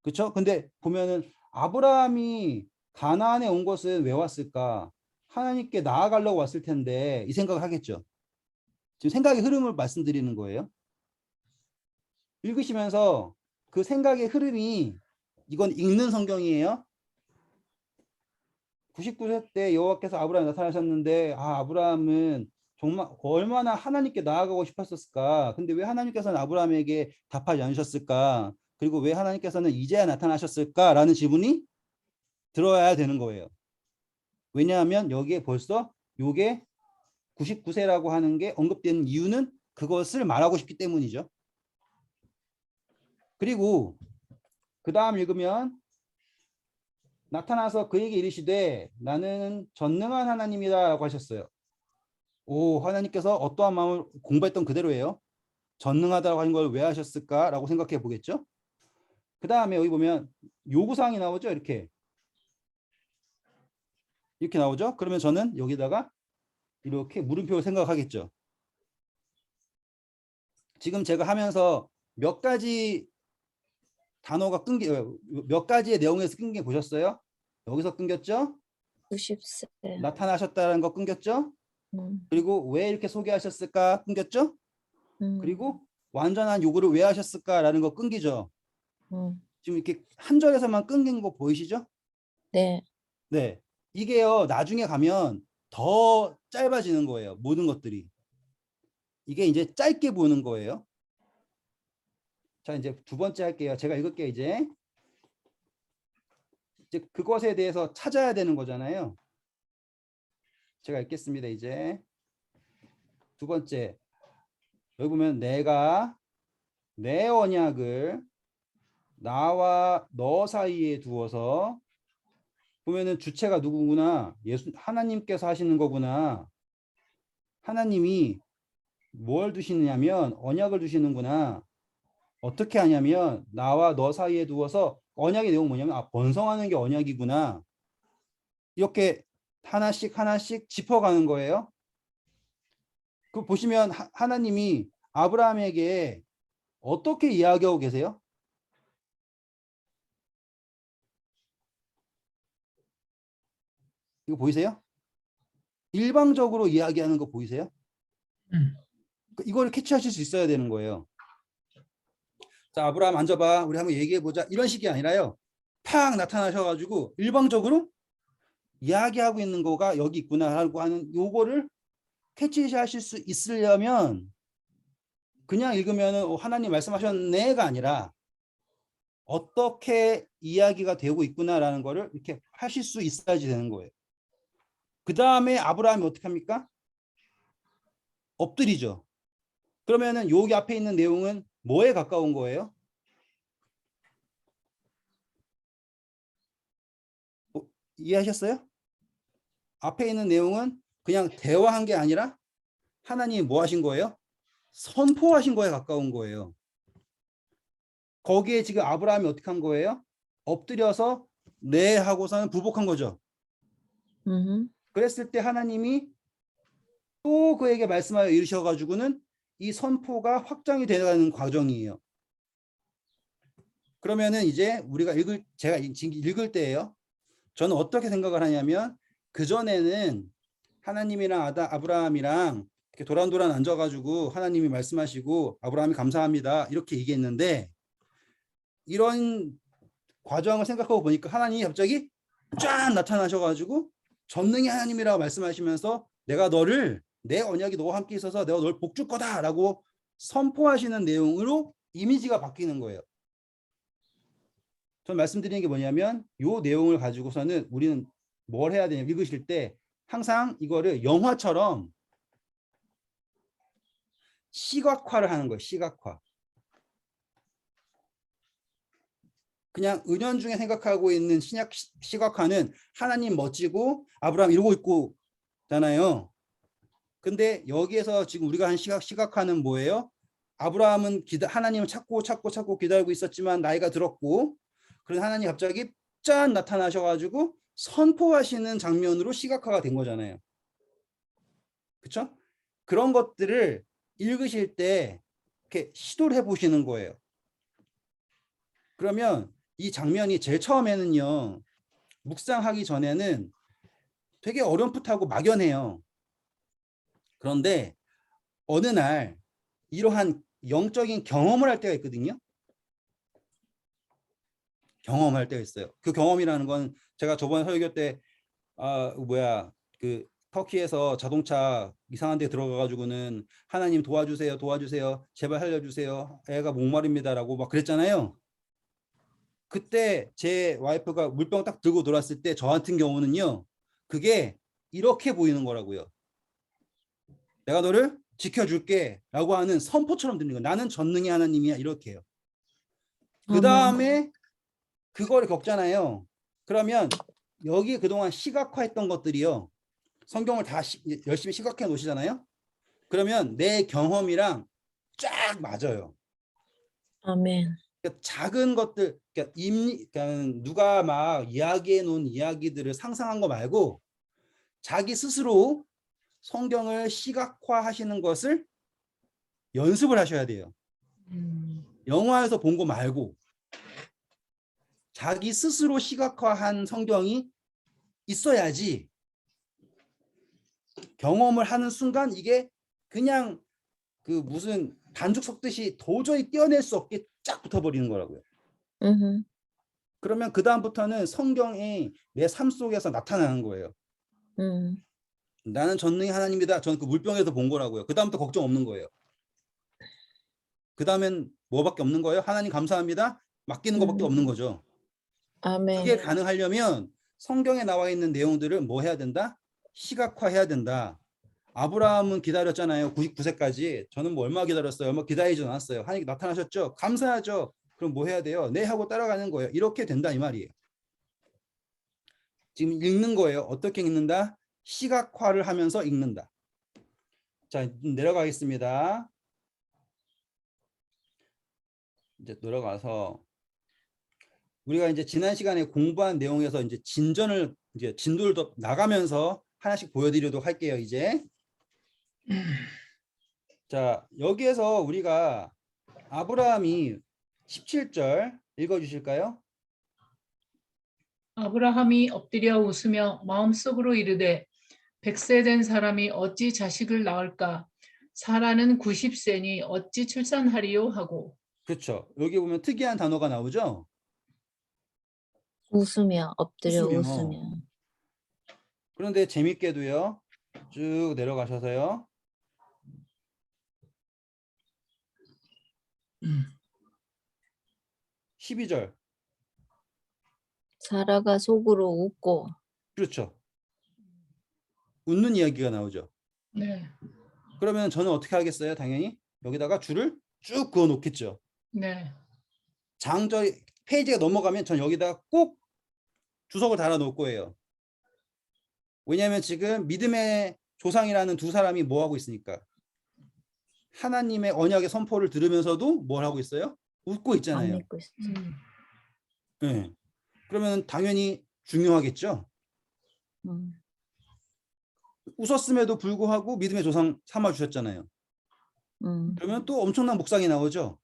Speaker 1: 그렇죠? 근데 보면은 아브라함이 가나안에 온 것은 왜 왔을까? 하나님께 나아가려고 왔을 텐데 이 생각을 하겠죠. 지금 생각의 흐름을 말씀드리는 거예요. 읽으시면서 그 생각의 흐름이 이건 읽는 성경이에요. 99세 때 여호와께서 아브라함에 나타나셨는데 아브라함은 정말 얼마나 하나님께 나아가고 싶었을까? 근데 왜 하나님께서는 아브라함에게 답하지 않으셨을까? 그리고 왜 하나님께서는 이제야 나타나셨을까라는 질문이 들어야 되는 거예요. 왜냐하면 여기에 벌써 요게 99세라고 하는 게 언급되는 이유는 그것을 말하고 싶기 때문이죠. 그리고 그 다음 읽으면 나타나서 그에게 이르시되 나는 전능한 하나님이다 라고 하셨어요. 오, 하나님께서 어떠한 마음을 공부했던 그대로예요. 전능하다고 하는 걸 왜 하셨을까 라고 생각해 보겠죠. 그 다음에 여기 보면 요구사항이 나오죠. 이렇게 나오죠. 그러면 저는 여기다가 이렇게 물음표를 생각하겠죠. 지금 제가 하면서 몇 가지 단어가 몇 가지의 내용에서 끊긴 게 보셨어요? 여기서 끊겼죠?
Speaker 4: 90세.
Speaker 1: 나타나셨다는 거 끊겼죠? 그리고 왜 이렇게 소개하셨을까 끊겼죠? 그리고 완전한 요구를 왜 하셨을까라는 거 끊기죠. 지금 이렇게 한 절에서만 끊긴 거 보이시죠?
Speaker 4: 네.
Speaker 1: 네. 이게요, 나중에 가면 더 짧아지는 거예요. 모든 것들이. 이게 이제 짧게 보는 거예요. 자, 이제 두 번째 할게요. 제가 읽을게요, 이제 그것에 대해서 찾아야 되는 거잖아요. 제가 읽겠습니다, 이제. 두 번째. 여기 보면 내가 내 언약을 나와 너 사이에 두어서 보면은 주체가 누구구나. 하나님께서 하시는 거구나. 하나님이 뭘 두시느냐면 언약을 두시는구나. 어떻게 하냐면 나와 너 사이에 두어서 언약의 내용은 뭐냐면 번성하는 게 언약이구나. 이렇게 하나씩 하나씩 짚어가는 거예요. 그 보시면 하나님이 아브라함에게 어떻게 이야기하고 계세요? 이거 보이세요? 일방적으로 이야기하는 거 보이세요? 이거를 캐치하실 수 있어야 되는 거예요. 자, 아브라함 앉아봐. 우리 한번 얘기해보자. 이런 식이 아니라요. 팍 나타나셔가지고 일방적으로 이야기하고 있는 거가 여기 있구나 하고 하는 요거를 캐치하실 수 있으려면 그냥 읽으면 하나님 말씀하셨네가 아니라 어떻게 이야기가 되고 있구나라는 거를 이렇게 하실 수 있어야지 되는 거예요. 그 다음에 아브라함이 어떻게 합니까? 엎드리죠. 그러면은 여기 앞에 있는 내용은 뭐에 가까운 거예요? 이해하셨어요? 앞에 있는 내용은 그냥 대화한 게 아니라 하나님이 뭐 하신 거예요? 선포하신 거에 가까운 거예요. 거기에 지금 아브라함이 어떻게 한 거예요? 엎드려서 네 하고서는 부복한 거죠. 그랬을 때 하나님이 또 그에게 말씀하여 이르셔가지고는 이 선포가 확장이 되어가는 과정이에요. 그러면은 이제 우리가 제가 지금 읽을 때예요. 저는 어떻게 생각을 하냐면 그전에는 하나님이랑 아브라함이랑 이렇게 도란도란 앉아가지고 하나님이 말씀하시고 아브라함이 감사합니다 이렇게 얘기했는데 이런 과정을 생각하고 보니까 하나님이 갑자기 쫙 나타나셔가지고 전능의 하나님이라고 말씀하시면서 내가 너를 내 언약이 너와 함께 있어서 내가 널 복줄 거다라고 선포하시는 내용으로 이미지가 바뀌는 거예요. 전 말씀드리는 게 뭐냐면 요 내용을 가지고서는 우리는 뭘 해야 되냐 읽으실 때 항상 이거를 영화처럼 시각화를 하는 거예요. 시각화. 그냥 은연중에 생각하고 있는 시각화는 하나님 멋지고 아브라함 이러고 있고 잖아요. 근데 여기에서 지금 우리가 한 시각화는 뭐예요? 아브라함은 하나님을 찾고 기다리고 있었지만 나이가 들었고 그래서 하나님 갑자기 짠 나타나셔가지고 선포하시는 장면으로 시각화가 된 거잖아요. 그렇죠? 그런 것들을 읽으실 때 이렇게 시도를 해보시는 거예요. 그러면 이 장면이 제일 처음에는요. 묵상하기 전에는 되게 어렴풋하고 막연해요. 그런데 어느 날 이러한 영적인 경험을 할 때가 있거든요. 경험할 때가 있어요. 그 경험이라는 건 제가 저번 설교 때 그 터키에서 자동차 이상한 데 들어가가지고는 하나님 도와주세요, 제발 살려주세요, 애가 목마릅니다라고 막 그랬잖아요. 그때 제 와이프가 물병 딱 들고 돌았을 때 저 같은 경우는요, 그게 이렇게 보이는 거라고요. 내가 너를 지켜줄게 라고 하는 선포처럼 들리는 거예요. 나는 전능의 하나님이야 이렇게 해요. 그 다음에 그거를 겪잖아요. 그러면 여기 그동안 시각화했던 것들이요. 성경을 다 열심히 시각해 놓으시잖아요. 그러면 내 경험이랑 쫙 맞아요.
Speaker 4: 아멘.
Speaker 1: 그러니까 작은 것들, 그러니까 누가 막 이야기해 놓은 이야기들을 상상한 거 말고 자기 스스로 성경을 시각화하시는 것을 연습을 하셔야 돼요. 영화에서 본 거 말고 자기 스스로 시각화한 성경이 있어야지 경험을 하는 순간 이게 그냥 그 무슨 반죽 섞듯이 도저히 떼어낼 수 없게 쫙 붙어버리는 거라고요. 그러면 그 다음부터는 성경이 내 삶 속에서 나타나는 거예요. 나는 전능의 하나님이다. 저는 그 물병에서 본 거라고요. 그 다음부터 걱정 없는 거예요. 그 다음엔 뭐밖에 없는 거예요? 하나님 감사합니다. 맡기는 것밖에 없는 거죠.
Speaker 4: 아멘.
Speaker 1: 그게 가능하려면 성경에 나와 있는 내용들을 뭐 해야 된다? 시각화해야 된다. 아브라함은 기다렸잖아요. 99세까지. 저는 뭐 얼마 기다렸어요? 얼마 기다리지 않았어요. 하나님 나타나셨죠? 감사하죠. 그럼 뭐 해야 돼요? 네 하고 따라가는 거예요. 이렇게 된다 이 말이에요. 지금 읽는 거예요. 어떻게 읽는다? 시각화를 하면서 읽는다. 자, 내려가겠습니다. 이제 내려가서 우리가 이제 지난 시간에 공부한 내용에서 이제 진도를 더 나가면서 하나씩 보여드리도록 할게요. 이제 자, 여기에서 우리가 아브라함이 17절 읽어주실까요?
Speaker 2: 아브라함이 엎드려 웃으며 마음속으로 이르되 100세 된 사람이 어찌 자식을 낳을까? 사라는 90세니 어찌 출산하리요 하고.
Speaker 1: 그렇죠. 여기 보면 특이한 단어가 나오죠.
Speaker 4: 웃으며 엎드려
Speaker 1: 웃으며.
Speaker 4: 웃으며.
Speaker 1: 그런데 재밌게도요. 쭉 내려가셔서요. 12절.
Speaker 4: 사라가 속으로 웃고.
Speaker 1: 그렇죠. 웃는 이야기가 나오죠.
Speaker 2: 네.
Speaker 1: 그러면 저는 어떻게 하겠어요? 당연히 여기다가 줄을 쭉 그어 놓겠죠.
Speaker 2: 네.
Speaker 1: 장절 페이지가 넘어가면 전 여기다가 꼭 주석을 달아 놓을 거예요. 왜냐하면 지금 믿음의 조상이라는 두 사람이 뭐 하고 있으니까 하나님의 언약의 선포를 들으면서도 뭘 하고 있어요? 웃고
Speaker 4: 안
Speaker 1: 있잖아요.
Speaker 4: 믿고 있어.
Speaker 1: 네. 그러면 당연히 중요하겠죠. 웃었음에도 불구하고 믿음의 조상 삼아 주셨잖아요. 그러면 또 엄청난 묵상이 나오죠.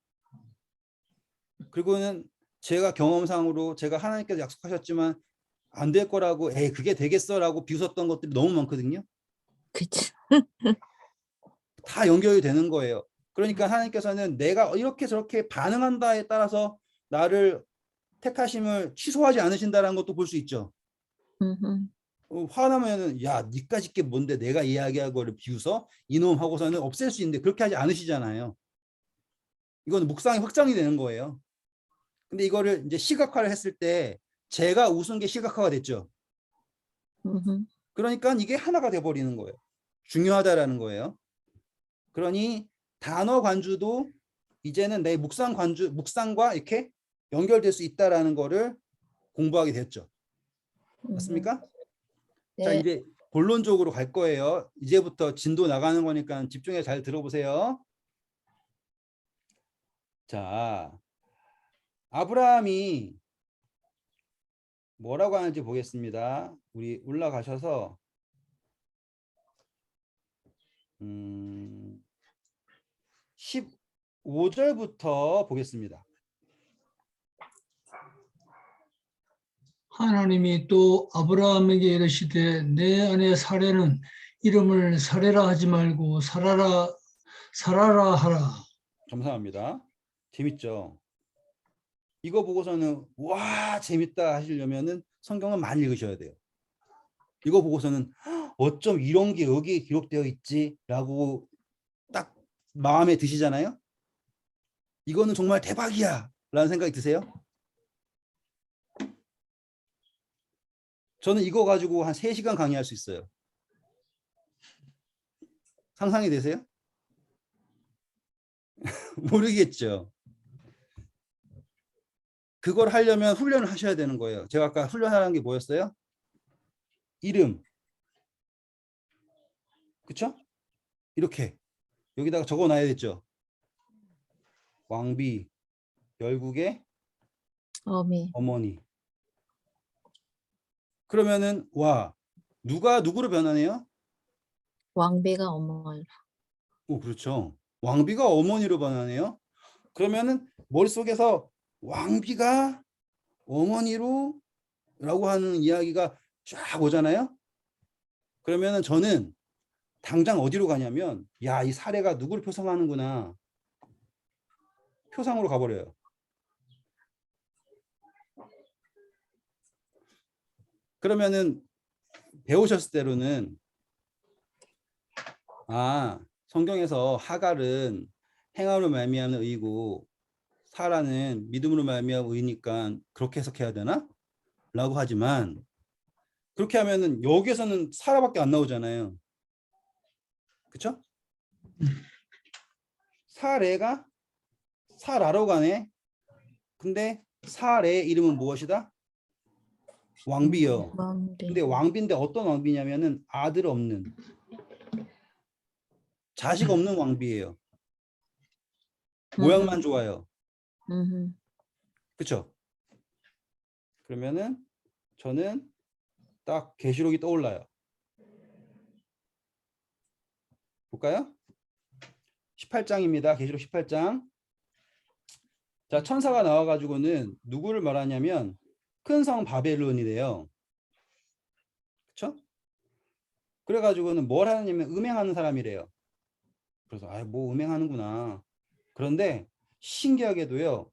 Speaker 1: 그리고는 제가 경험상으로 제가 하나님께서 약속하셨지만 안 될 거라고 에이 그게 되겠어라고 비웃었던 것들이 너무 많거든요.
Speaker 4: 그치.
Speaker 1: 다 연결이 되는 거예요. 그러니까 하나님께서는 내가 이렇게 저렇게 반응한다에 따라서 나를 택하심을 취소하지 않으신다는 것도 볼 수 있죠. 화나면은 야 니까짓 게 뭔데 내가 이야기한 거를 비웃어? 이놈 하고서는 없앨 수 있는데 그렇게 하지 않으시잖아요. 이건 묵상이 확장이 되는 거예요. 근데 이거를 이제 시각화를 했을 때 제가 웃은 게 시각화가 됐죠.
Speaker 4: 음흠.
Speaker 1: 그러니까 이게 하나가 돼버리는 거예요. 중요하다라는 거예요. 그러니 단어 관주도 이제는 내 묵상과 이렇게 연결될 수 있다라는 거를 공부하게 됐죠. 맞습니까? 자,
Speaker 4: 네.
Speaker 1: 이제 본론적으로 갈 거예요. 이제부터 진도 나가는 거니까 집중해 잘 들어보세요. 자, 아브라함이 뭐라고 하는지 보겠습니다. 우리 올라가셔서 15절부터 보겠습니다.
Speaker 5: 하나님이 또 아브라함에게 이르시되 내 아내 사레는 이름을 사레라 하지 말고 사라라 하라.
Speaker 1: 감사합니다. 재밌죠? 이거 보고서는 와 재밌다 하시려면은 성경은 많이 읽으셔야 돼요. 이거 보고서는 어쩜 이런 게 여기에 기록되어 있지라고 딱 마음에 드시잖아요. 이거는 정말 대박이야 라는 생각이 드세요? 저는 이거 가지고 한 3시간 강의할 수 있어요. 상상이 되세요? 모르겠죠. 그걸 하려면 훈련을 하셔야 되는 거예요. 제가 아까 훈련하라는 게 뭐였어요? 이름. 그쵸? 이렇게 여기다가 적어 놔야겠죠. 왕비, 열국의
Speaker 4: 어미.
Speaker 1: 어머니. 그러면은 와 누가 누구로 변하네요?
Speaker 4: 왕비가 어머니.
Speaker 1: 오 그렇죠. 왕비가 어머니로 변하네요. 그러면은 머릿속에서 왕비가 어머니로 라고 하는 이야기가 쫙 오잖아요. 그러면은 저는 당장 어디로 가냐면 야, 이 사례가 누구를 표상하는구나. 표상으로 가버려요. 그러면은 배우셨을 때로는 아, 성경에서 하갈은 행함으로 말미암는 의이고 사라는 믿음으로 말미암은 의니까 그렇게 해석해야 되나? 라고 하지만 그렇게 하면은 여기에서는 사라밖에 안 나오잖아요. 그쵸? 사레가 사라로 가네. 근데 사레의 이름은 무엇이다? 왕비요.
Speaker 4: 왕비.
Speaker 1: 근데 왕비인데 어떤 왕비냐면은 아들 없는 자식 없는 왕비예요. 모양만 좋아요.
Speaker 4: 음흠.
Speaker 1: 그쵸? 그러면은 저는 딱 계시록이 떠올라요. 볼까요? 18장입니다. 계시록 18장. 자, 천사가 나와가지고는 누구를 말하냐면 큰 성 바벨론이래요. 그쵸? 그래가지고는 뭘 하느냐면 음행하는 사람이래요. 그래서 뭐 음행하는구나. 그런데 신기하게도요.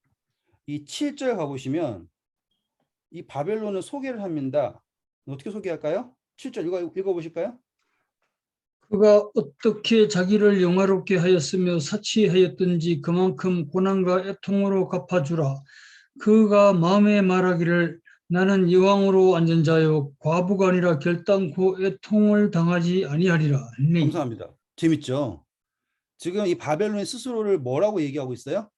Speaker 1: 이 7절 가보시면 이 바벨론을 소개를 합니다. 어떻게 소개할까요? 7절 읽어보실까요?
Speaker 5: 그가 어떻게 자기를 영화롭게 하였으며 사치하였든지 그만큼 고난과 애통으로 갚아주라. 그가 마음에 말하기를 나는 여왕으로 앉은 자요 과부가 아니라 결단코 애통을 당하지 아니하리라. 네.
Speaker 1: 감사합니다. 재밌죠? 지금 이 바벨론이 스스로를 뭐라고 얘기하고 있어요?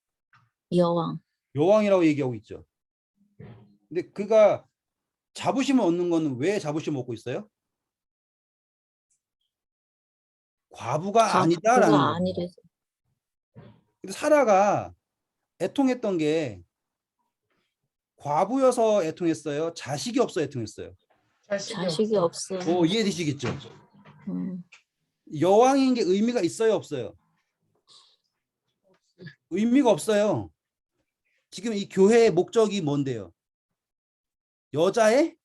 Speaker 4: 여왕.
Speaker 1: 여왕이라고 얘기하고 있죠. 근데 그가 자부심을 얻는 거는 왜 자부심을 얻고 있어요? 과부가 아니다라는
Speaker 4: 과부가
Speaker 1: 거예요.
Speaker 4: 아니래서.
Speaker 1: 근데 사라가 애통했던 게 과부여서 애통했어요? 자식이 없어 애통했어요?
Speaker 4: 자식이 없어.
Speaker 1: 이해되시겠죠?
Speaker 4: 음.
Speaker 1: 여왕인 게 의미가 있어요, 없어요? 의미가 없어요. 지금 이 교회의 목적이 뭔데요? 여자의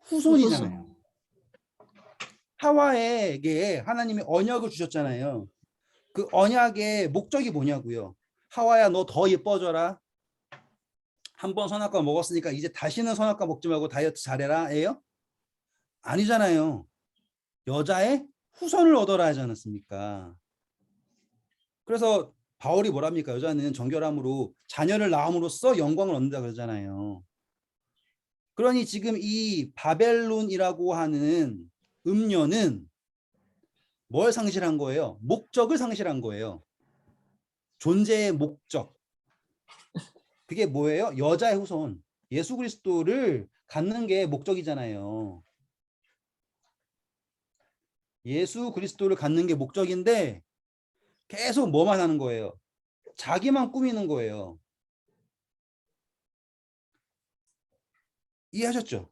Speaker 1: 후손이잖아요. 하와에게 하나님이 언약을 주셨잖아요. 그 언약의 목적이 뭐냐고요? 하와야 너 더 예뻐져라. 한 번 선악과 먹었으니까 이제 다시는 선악과 먹지 말고 다이어트 잘해라. 예요? 아니잖아요. 여자의 후손을 얻어라 하지 않았습니까? 그래서 바울이 뭐랍니까? 여자는 정결함으로 자녀를 낳음으로써 영광을 얻는다 그러잖아요. 그러니 지금 이 바벨론이라고 하는 음녀는 뭘 상실한 거예요? 목적을 상실한 거예요. 존재의 목적. 그게 뭐예요? 여자의 후손. 예수 그리스도를 갖는 게 목적이잖아요. 예수 그리스도를 갖는 게 목적인데 계속 뭐만 하는 거예요? 자기만 꾸미는 거예요. 이해하셨죠?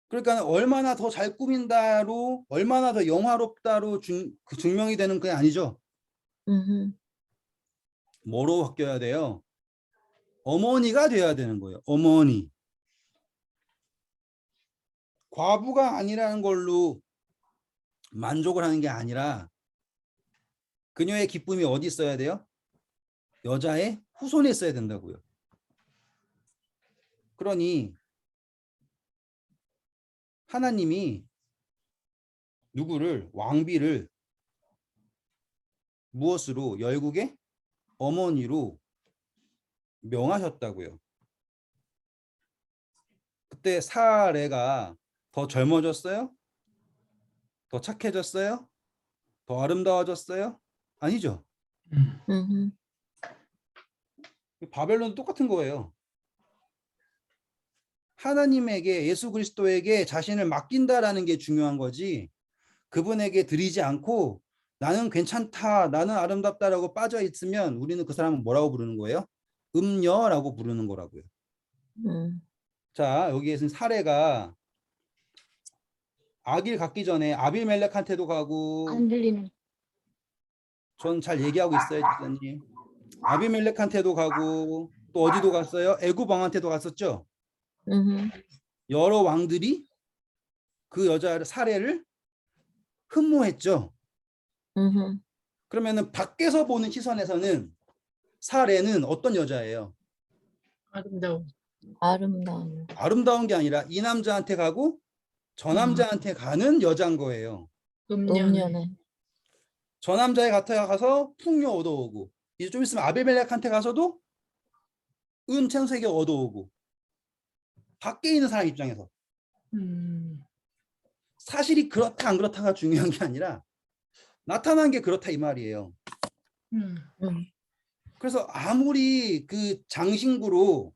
Speaker 1: 그러니까 얼마나 더 잘 꾸민다로 얼마나 더 영화롭다로 증명이 되는 게 아니죠. 뭐로 바뀌어야 돼요? 어머니가 돼야 되는 거예요. 어머니. 과부가 아니라는 걸로 만족을 하는 게 아니라 그녀의 기쁨이 어디 있어야 돼요? 여자의 후손에 있어야 된다고요. 그러니 하나님이 누구를 왕비를 무엇으로 열국의 어머니로 명하셨다고요. 그때 사례가 더 젊어졌어요? 더 착해졌어요? 더 아름다워졌어요? 아니죠. 바벨론도 똑같은 거예요. 하나님에게 예수 그리스도에게 자신을 맡긴다라는 게 중요한 거지 그분에게 드리지 않고 나는 괜찮다, 나는 아름답다라고 빠져 있으면 우리는 그 사람은 뭐라고 부르는 거예요? 음녀라고 부르는 거라고요. 자, 여기에서 사례가 아길 갖기 전에 아비멜렉한테도 가고
Speaker 6: 안 들리는.
Speaker 1: 전 잘 얘기하고 있어요, 집사님. 아비멜렉한테도 가고 또 어디도 갔어요? 애굽 왕한테도 갔었죠. 여러 왕들이 그 여자 사례를 흠모했죠. 그러면은 밖에서 보는 시선에서는 사례는 어떤 여자예요?
Speaker 2: 아름다워.
Speaker 4: 아름다워.
Speaker 1: 아름다운 게 아니라 이 남자한테 가고 저 남자한테 가는 여자인 거예요.
Speaker 2: 음녀네.
Speaker 4: 음녀네.
Speaker 1: 저 남자에 가서 풍요 얻어오고 이제 좀 있으면 아비멜렉한테 가서도 은천세계 얻어오고 밖에 있는 사람 입장에서 사실이 그렇다 안 그렇다가 중요한 게 아니라 나타난 게 그렇다 이 말이에요. 그래서 아무리 그 장신구로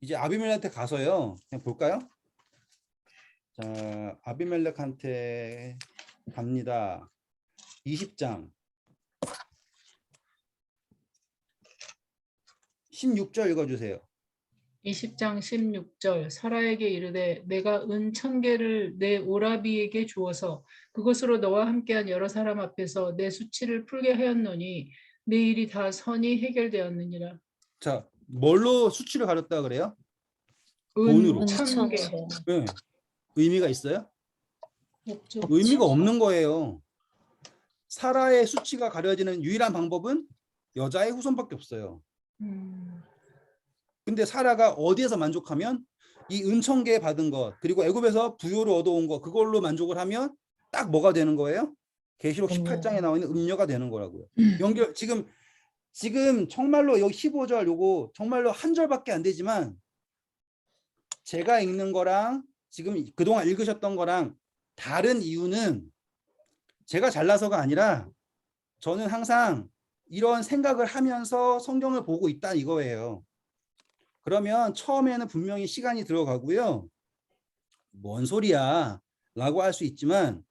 Speaker 1: 이제 아비멜렉한테 가서요. 그냥 볼까요? 자, 아비멜렉한테 갑니다. 20장 16절 읽어주세요.
Speaker 2: 20장 16절 사라에게 이르되 내가 은 1000개를 내 오라비에게 주어서 그것으로 너와 함께한 여러 사람 앞에서 내 수치를 풀게 하였노니 내 일이 다 선이 해결되었느니라.
Speaker 1: 자, 뭘로 수치를 가렸다 그래요?
Speaker 2: 은
Speaker 1: 돈으로.
Speaker 2: 1000개.
Speaker 1: 네. 의미가 있어요?
Speaker 2: 없죠.
Speaker 1: 의미가 없는 거예요. 사라의 수치가 가려지는 유일한 방법은 여자의 후손밖에 없어요. 근데 사라가 어디에서 만족하면 이 은천계 받은 것 그리고 애굽에서 부요를 얻어온 것 그걸로 만족을 하면 딱 뭐가 되는 거예요? 계시록 18장에 나와 있는 음녀가 되는 거라고요. 연결 지금 정말로 여기 15절 요거 정말로 한 절밖에 안 되지만 제가 읽는 거랑 지금 그동안 읽으셨던 거랑 다른 이유는 제가 잘나서가 아니라 저는 항상 이런 생각을 하면서 성경을 보고 있다 이거예요. 그러면 처음에는 분명히 시간이 들어가고요. 뭔 소리야 라고 할 수 있지만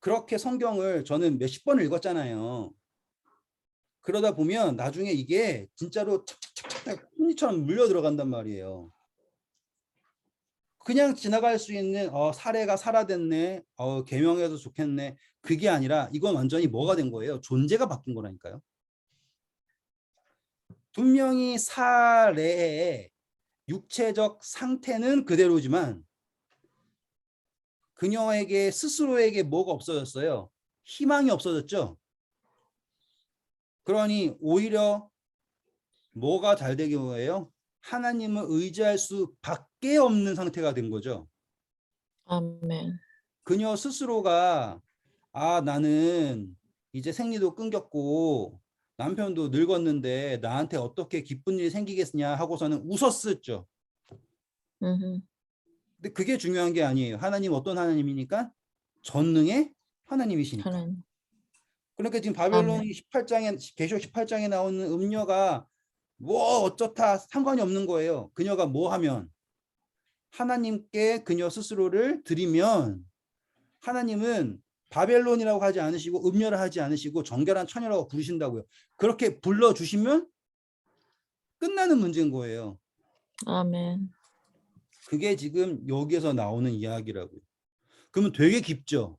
Speaker 1: 그렇게 성경을 저는 몇십 번을 읽었잖아요. 그러다 보면 나중에 이게 진짜로 착착착착 혼이처럼 물려 들어간단 말이에요. 그냥 지나갈 수 있는 사례가 살아됐네, 계명해도 좋겠네 그게 아니라 이건 완전히 뭐가 된 거예요? 존재가 바뀐 거라니까요. 분명히 사례의 육체적 상태는 그대로지만 그녀에게 스스로에게 뭐가 없어졌어요? 희망이 없어졌죠. 그러니 오히려 뭐가 잘 되기 위해요? 하나님을 의지할 수밖에 없는 상태가 된 거죠.
Speaker 4: 아멘.
Speaker 1: 그녀 스스로가 나는 이제 생리도 끊겼고 남편도 늙었는데 나한테 어떻게 기쁜 일이 생기겠냐 하고서는 웃었었죠.
Speaker 4: 음.
Speaker 1: 근데 그게 중요한 게 아니에요. 하나님 어떤 하나님이니까? 전능의 하나님이시니까.
Speaker 4: 하나님.
Speaker 1: 그러니까 지금 바벨론이 18장에 계시록 18장에 나오는 음녀가 뭐 어쩌다 상관이 없는 거예요. 그녀가 뭐 하면 하나님께 그녀 스스로를 드리면 하나님은 바벨론이라고 하지 않으시고 음녀를 하지 않으시고 정결한 처녀라고 부르신다고요. 그렇게 불러주시면 끝나는 문제인 거예요.
Speaker 4: 아멘.
Speaker 1: 그게 지금 여기에서 나오는 이야기라고요. 그러면 되게 깊죠.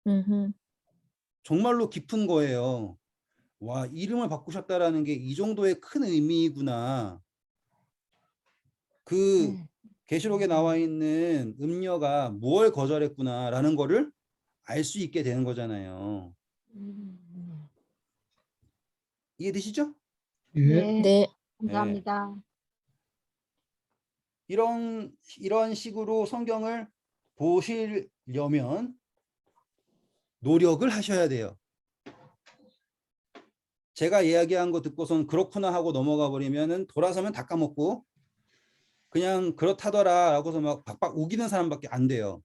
Speaker 4: 음.
Speaker 1: 정말로 깊은 거예요. 와, 이름을 바꾸셨다라는 게 이 정도의 큰 의미구나. 그 계시록에 나와 있는 음녀가 무엇을 거절했구나라는 거를 알 수 있게 되는 거잖아요. 이해되시죠?
Speaker 5: 예.
Speaker 4: 네.
Speaker 6: 감사합니다.
Speaker 1: 이런 식으로 성경을 보시려면 노력을 하셔야 돼요. 제가 이야기한 거 듣고선 그렇구나 하고 넘어가 버리면은 돌아서면 다 까먹고 그냥 그렇다더라 하고서 막 박박 우기는 사람밖에 안 돼요.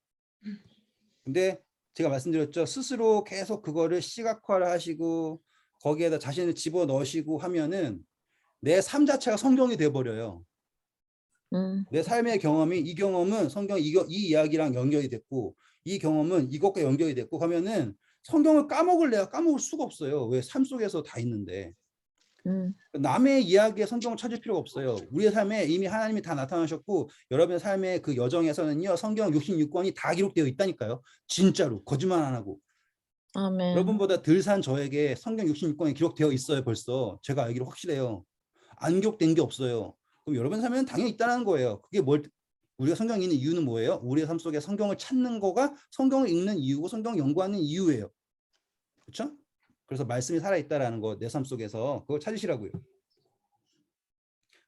Speaker 1: 근데 제가 말씀드렸죠. 스스로 계속 그거를 시각화를 하시고 거기에다 자신을 집어넣으시고 하면은 내 삶 자체가 성경이 돼버려요. 내 삶의 경험이 이 경험은 성경 이 이야기랑 연결이 됐고 이 경험은 이것과 연결이 됐고 하면은 성경을 까먹을래야 까먹을 수가 없어요. 왜? 삶 속에서 다 있는데. 남의 이야기에 성경을 찾을 필요가 없어요. 우리의 삶에 이미 하나님이 다 나타나셨고 여러분의 삶의 그 여정에서는요. 성경 66권이 다 기록되어 있다니까요. 진짜로 거짓말 안 하고.
Speaker 4: 아멘.
Speaker 1: 여러분보다 덜 산 저에게 성경 66권이 기록되어 있어요. 벌써. 제가 알기로 확실해요. 안 기록된 게 없어요. 그럼 여러분 삶에는 당연히 있다는 거예요. 그게 우리가 성경이 있는 이유는 뭐예요? 우리의 삶 속에 성경을 찾는 거가 성경을 읽는 이유고 성경 연구하는 이유예요. 그렇죠? 그래서 말씀이 살아있다라는 거 내 삶 속에서 그걸 찾으시라고요.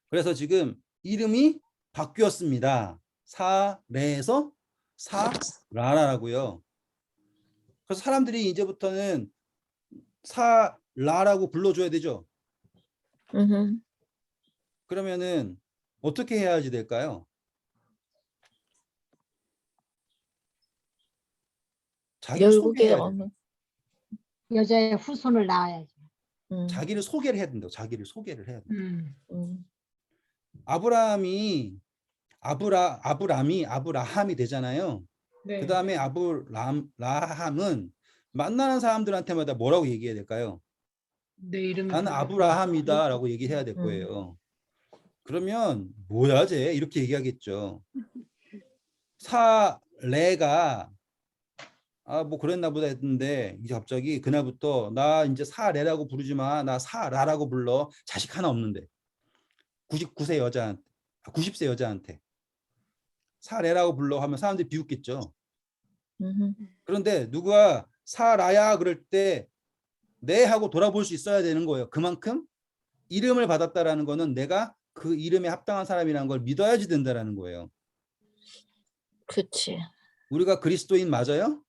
Speaker 1: 그래서 지금 이름이 바뀌었습니다. 사레에서 사라라고요. 그래서 사람들이 이제부터는 사라라고 불러줘야 되죠. 그러면은 어떻게 해야지 될까요? 자기를
Speaker 4: 결국에
Speaker 1: 소개해야
Speaker 4: 어느
Speaker 1: 돼요.
Speaker 6: 여자의 후손을 낳아야죠.
Speaker 1: 자기를 소개를 해야 된다고. 자기를 소개를 해야 돼요.
Speaker 2: 음.
Speaker 1: 아브라함이 되잖아요.
Speaker 2: 네.
Speaker 1: 그 다음에 아브라함은 만나는 사람들한테마다 뭐라고 얘기해야 될까요?
Speaker 2: 내 이름이
Speaker 1: 나는 아브라함이다 라고 얘기해야 될 거예요. 그러면 뭐야 쟤? 이렇게 얘기하겠죠. 사레가 뭐 그랬나 보다 했는데 이제 갑자기 그날부터 나 이제 사레라고 부르지 마. 나 사라라고 불러. 자식 하나 없는데. 99세 여자한테 90세 여자한테 사레라고 불러 하면 사람들이 비웃겠죠. 그런데 누가 사라야 그럴 때 네 하고 돌아볼 수 있어야 되는 거예요. 그만큼 이름을 받았다라는 거는 내가 그 이름에 합당한 사람이라는 걸 믿어야지 된다라는 거예요.
Speaker 4: 그치.
Speaker 1: 우리가 그리스도인 맞아요?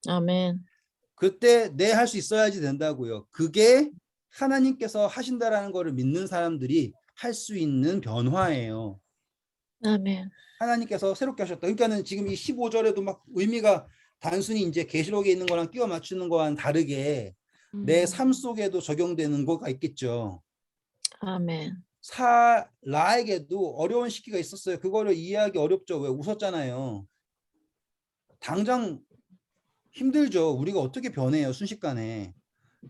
Speaker 4: 아멘.
Speaker 1: 그때 네 할 수 있어야지 된다고요. 그게 하나님께서 하신다라는 거를 믿는 사람들이 할 수 있는 변화예요.
Speaker 4: 아멘.
Speaker 1: 하나님께서 새롭게 하셨다. 그러니까는 지금 이 15절에도 막 의미가 단순히 이제 계시록에 있는 거랑 끼워 맞추는 거와는 다르게 내 삶 속에도 적용되는 거가 있겠죠.
Speaker 4: 아멘.
Speaker 1: 사라에게도 어려운 시기가 있었어요. 그거를 이해하기 어렵죠. 왜? 웃었잖아요. 당장 힘들죠. 우리가 어떻게 변해요, 순식간에.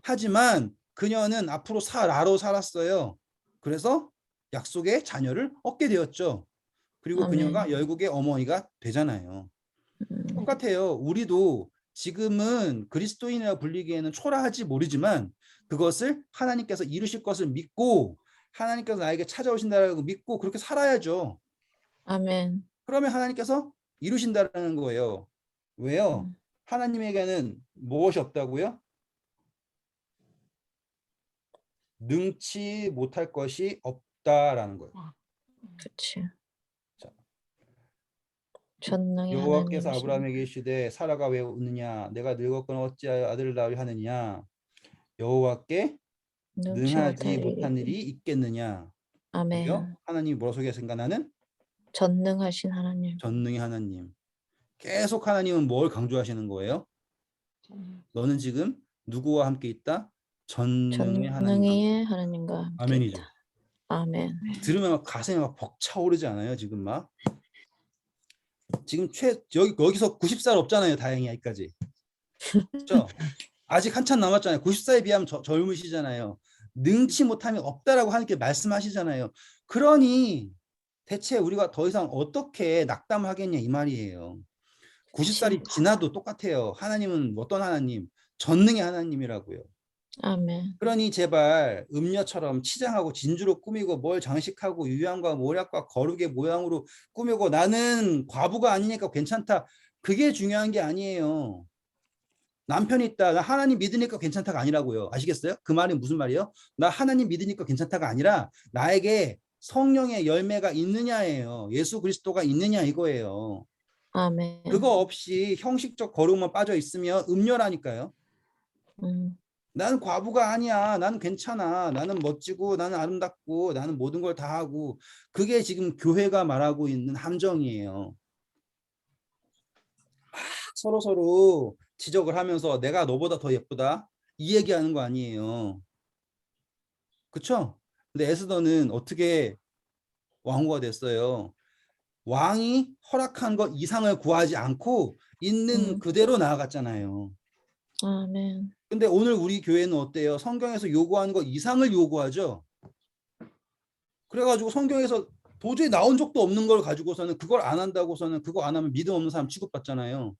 Speaker 1: 하지만 그녀는 앞으로 사라로 살았어요. 그래서 약속의 자녀를 얻게 되었죠. 그리고
Speaker 4: 아멘.
Speaker 1: 그녀가 열국의 어머니가 되잖아요. 똑같아요. 우리도 지금은 그리스도인이라 불리기에는 초라하지 모르지만 그것을 하나님께서 이루실 것을 믿고 하나님께서 나에게 찾아오신다고 믿고 그렇게 살아야죠.
Speaker 4: 아멘.
Speaker 1: 그러면 하나님께서 이루신다는 거예요. 왜요? 하나님에게는 무엇이 없다고요? 능치 못할 것이 없다라는 거예요.
Speaker 4: 그치. 전능의
Speaker 1: 여호와께서
Speaker 4: 하나님이시니
Speaker 1: 아브라함에게 이르시되 사라가 왜 웃느냐 내가 늙었거늘 어찌하여 아들을 낳으려 하느냐 여호와께 능하지 못한 일이 있겠느냐.
Speaker 4: 아멘.
Speaker 1: 왜요? 하나님이 뭐라고 소개하신가? 나는
Speaker 4: 전능하신 하나님.
Speaker 1: 전능의 하나님. 계속 하나님은 뭘 강조하시는 거예요? 너는 지금 누구와 함께 있다? 전능의 하나님.
Speaker 4: 전능의 하나님과 함께
Speaker 1: 아멘이죠.
Speaker 4: 있다. 아멘.
Speaker 1: 들으면 막 가슴이 막 벅차오르지 않아요? 지금 막 지금 여기서 90살 없잖아요. 다행히 여기까지. 그렇죠? 아직 한참 남았잖아요. 90살에 비하면 젊으시잖아요. 능치 못함이 없다라고 하나님께 말씀하시잖아요. 그러니 대체 우리가 더 이상 어떻게 낙담을 하겠냐 이 말이에요. 90살이 지나도 똑같아요. 하나님은 어떤 하나님? 전능의 하나님이라고요.
Speaker 4: 아멘.
Speaker 1: 그러니 제발 음녀처럼 치장하고 진주로 꾸미고 뭘 장식하고 유향과 모략과 거룩의 모양으로 꾸미고 나는 과부가 아니니까 괜찮다. 그게 중요한 게 아니에요. 남편이 있다. 나 하나님 믿으니까 괜찮다가 아니라고요. 아시겠어요? 그 말이 무슨 말이에요? 나 하나님 믿으니까 괜찮다가 아니라 나에게 성령의 열매가 있느냐예요. 예수 그리스도가 있느냐 이거예요.
Speaker 4: 아멘.
Speaker 1: 그거 없이 형식적 거룩만 빠져 있으면 음녀라니까요. 나는 과부가 아니야. 나는 괜찮아. 나는 멋지고 나는 아름답고 나는 모든 걸 다 하고 그게 지금 교회가 말하고 있는 함정이에요. 서로 지적을 하면서 내가 너보다 더 예쁘다 이 얘기하는 거 아니에요. 그렇죠? 근데 에스더는 어떻게 왕후가 됐어요? 왕이 허락한 것 이상을 구하지 않고 있는 그대로 나아갔잖아요.
Speaker 4: 아멘.
Speaker 1: 근데 오늘 우리 교회는 어때요? 성경에서 요구하는 것 이상을 요구하죠. 그래가지고 성경에서 도저히 나온 적도 없는 걸 가지고서는 그걸 안 한다고서는 그거 안 하면 믿음 없는 사람 취급받잖아요.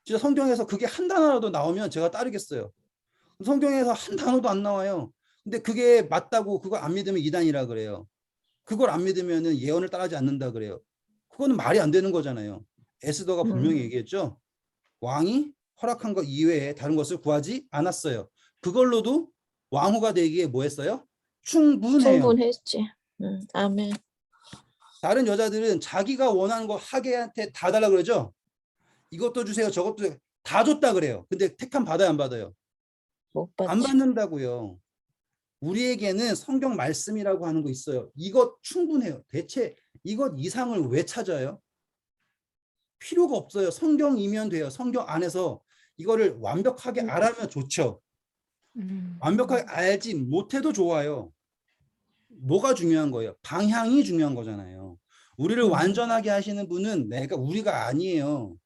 Speaker 1: 진짜 성경에서 그게 한 단어라도 나오면 제가 따르겠어요. 성경에서 한 단어도 안 나와요. 근데 그게 맞다고 그거 안 믿으면 이단이라 그래요. 그걸 안 믿으면 예언을 따르지 않는다 그래요. 그거는 말이 안 되는 거잖아요. 에스더가 분명히 얘기했죠. 왕이 허락한 것 이외에 다른 것을 구하지 않았어요. 그걸로도 왕후가 되기에 뭐 했어요? 충분해요.
Speaker 4: 충분했지. 아멘.
Speaker 1: 다른 여자들은 자기가 원하는 거 하게한테 다 달라 그러죠. 이것도 주세요. 저것도 주세요. 다 줬다 그래요. 근데 택함 받아요, 안 받아요?
Speaker 4: 못 받지.
Speaker 1: 안 받는다고요. 우리에게는 성경 말씀이라고 하는 거 있어요. 이것 충분해요. 대체 이것 이상을 왜 찾아요? 필요가 없어요. 성경이면 돼요. 성경 안에서 이거를 완벽하게 알아면 좋죠. 완벽하게 알지 못해도 좋아요. 뭐가 중요한 거예요? 방향이 중요한 거잖아요. 우리를 완전하게 하시는 분은 우리가 아니에요.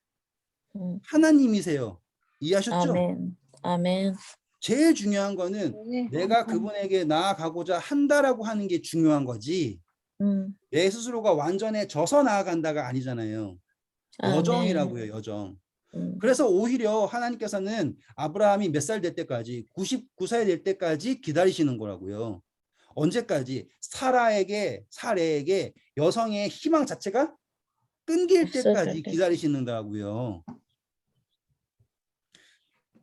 Speaker 1: 하나님이세요. 이해하셨죠?
Speaker 4: 아멘. 아멘.
Speaker 1: 제일 중요한 거는 내가 그분에게 나아가고자 한다라고 하는 게 중요한 거지. 내 스스로가 완전해져서 나아간다가 아니잖아요. 여정이라고요, 여정. 그래서 오히려 하나님께서는 아브라함이 몇 살 될 때까지 99살 될 때까지 기다리시는 거라고요. 언제까지? 사라에게 여성의 희망 자체가 끊길 때까지 기다리시는다고요.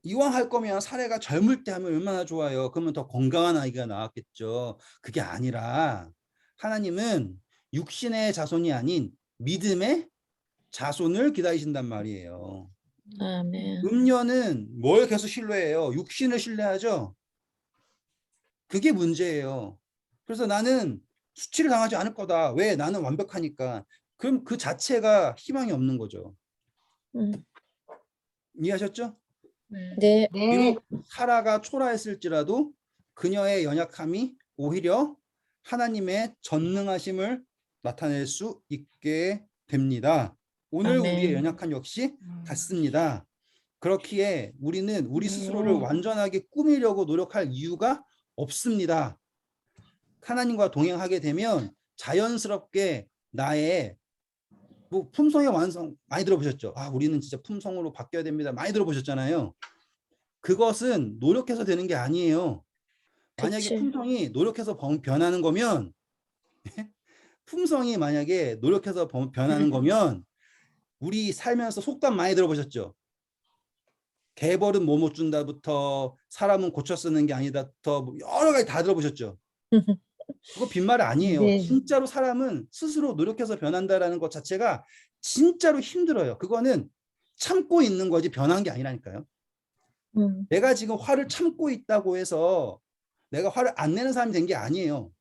Speaker 1: 이왕 할 거면 사례가 젊을 때 하면 얼마나 좋아요. 그러면 더 건강한 아이가 나왔겠죠. 그게 아니라 하나님은 육신의 자손이 아닌 믿음의 자손을 기다리신단 말이에요.
Speaker 4: 아멘.
Speaker 1: 음녀는 뭘 계속 신뢰해요? 육신을 신뢰하죠. 그게 문제예요. 그래서 나는 수치를 당하지 않을 거다. 왜? 나는 완벽하니까. 그럼 그 자체가 희망이 없는 거죠. 이해하셨죠?
Speaker 4: 네.
Speaker 1: 비록 사라가 초라했을지라도 그녀의 연약함이 오히려 하나님의 전능하심을 나타낼 수 있게 됩니다. 오늘
Speaker 4: 아멘.
Speaker 1: 우리의 연약함 역시 같습니다. 그렇기에 우리는 우리 스스로를 완전하게 꾸미려고 노력할 이유가 없습니다. 하나님과 동행하게 되면 자연스럽게 나의 품성의 완성 많이 들어보셨죠? 우리는 진짜 품성으로 바뀌어야 됩니다. 많이 들어보셨잖아요. 그것은 노력해서 되는 게 아니에요. 만약에
Speaker 4: 그치.
Speaker 1: 품성이 노력해서 변하는 거면 품성이 만약에 노력해서 변하는 거면 우리 살면서 속담 많이 들어보셨죠? 개벌은 뭐 못 준다부터 사람은 고쳐 쓰는 게 아니다부터 여러 가지 다 들어보셨죠? 그거 빈말 아니에요.
Speaker 6: 네.
Speaker 1: 진짜로 사람은 스스로 노력해서 변한다라는 것 자체가 진짜로 힘들어요. 그거는 참고 있는 거지 변한 게 아니라니까요. 내가 지금 화를 참고 있다고 해서 내가 화를 안 내는 사람이 된 게 아니에요.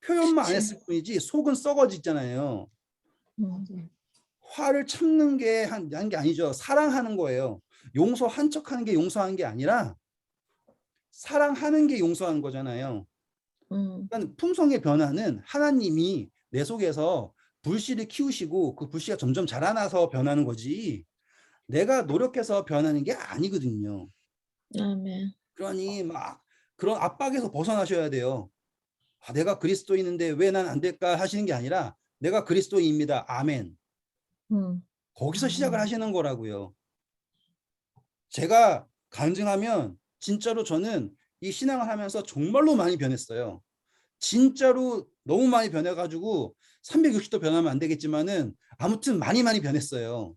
Speaker 1: 표현만 안
Speaker 4: 그치.
Speaker 1: 했을 뿐이지 속은 썩어지잖아요.
Speaker 6: 맞아요.
Speaker 1: 화를 참는 게 한 게 아니죠. 사랑하는 거예요. 용서한 척하는 게 용서하는 게 아니라 사랑하는 게 용서하는 거잖아요. 그러니까 품성의 변화는 하나님이 내 속에서 불씨를 키우시고 그 불씨가 점점 자라나서 변하는 거지 내가 노력해서 변하는 게 아니거든요.
Speaker 4: 아멘.
Speaker 1: 그러니 막 그런 압박에서 벗어나셔야 돼요. 아, 내가 그리스도인인데 왜 난 안 될까 하시는 게 아니라 내가 그리스도인입니다. 아멘. 거기서 시작을 하시는 거라고요. 제가 간증하면 진짜로 저는 이 신앙을 하면서 정말로 많이 변했어요. 진짜로 너무 많이 변해가지고 360도 변하면 안 되겠지만은 아무튼 많이 변했어요.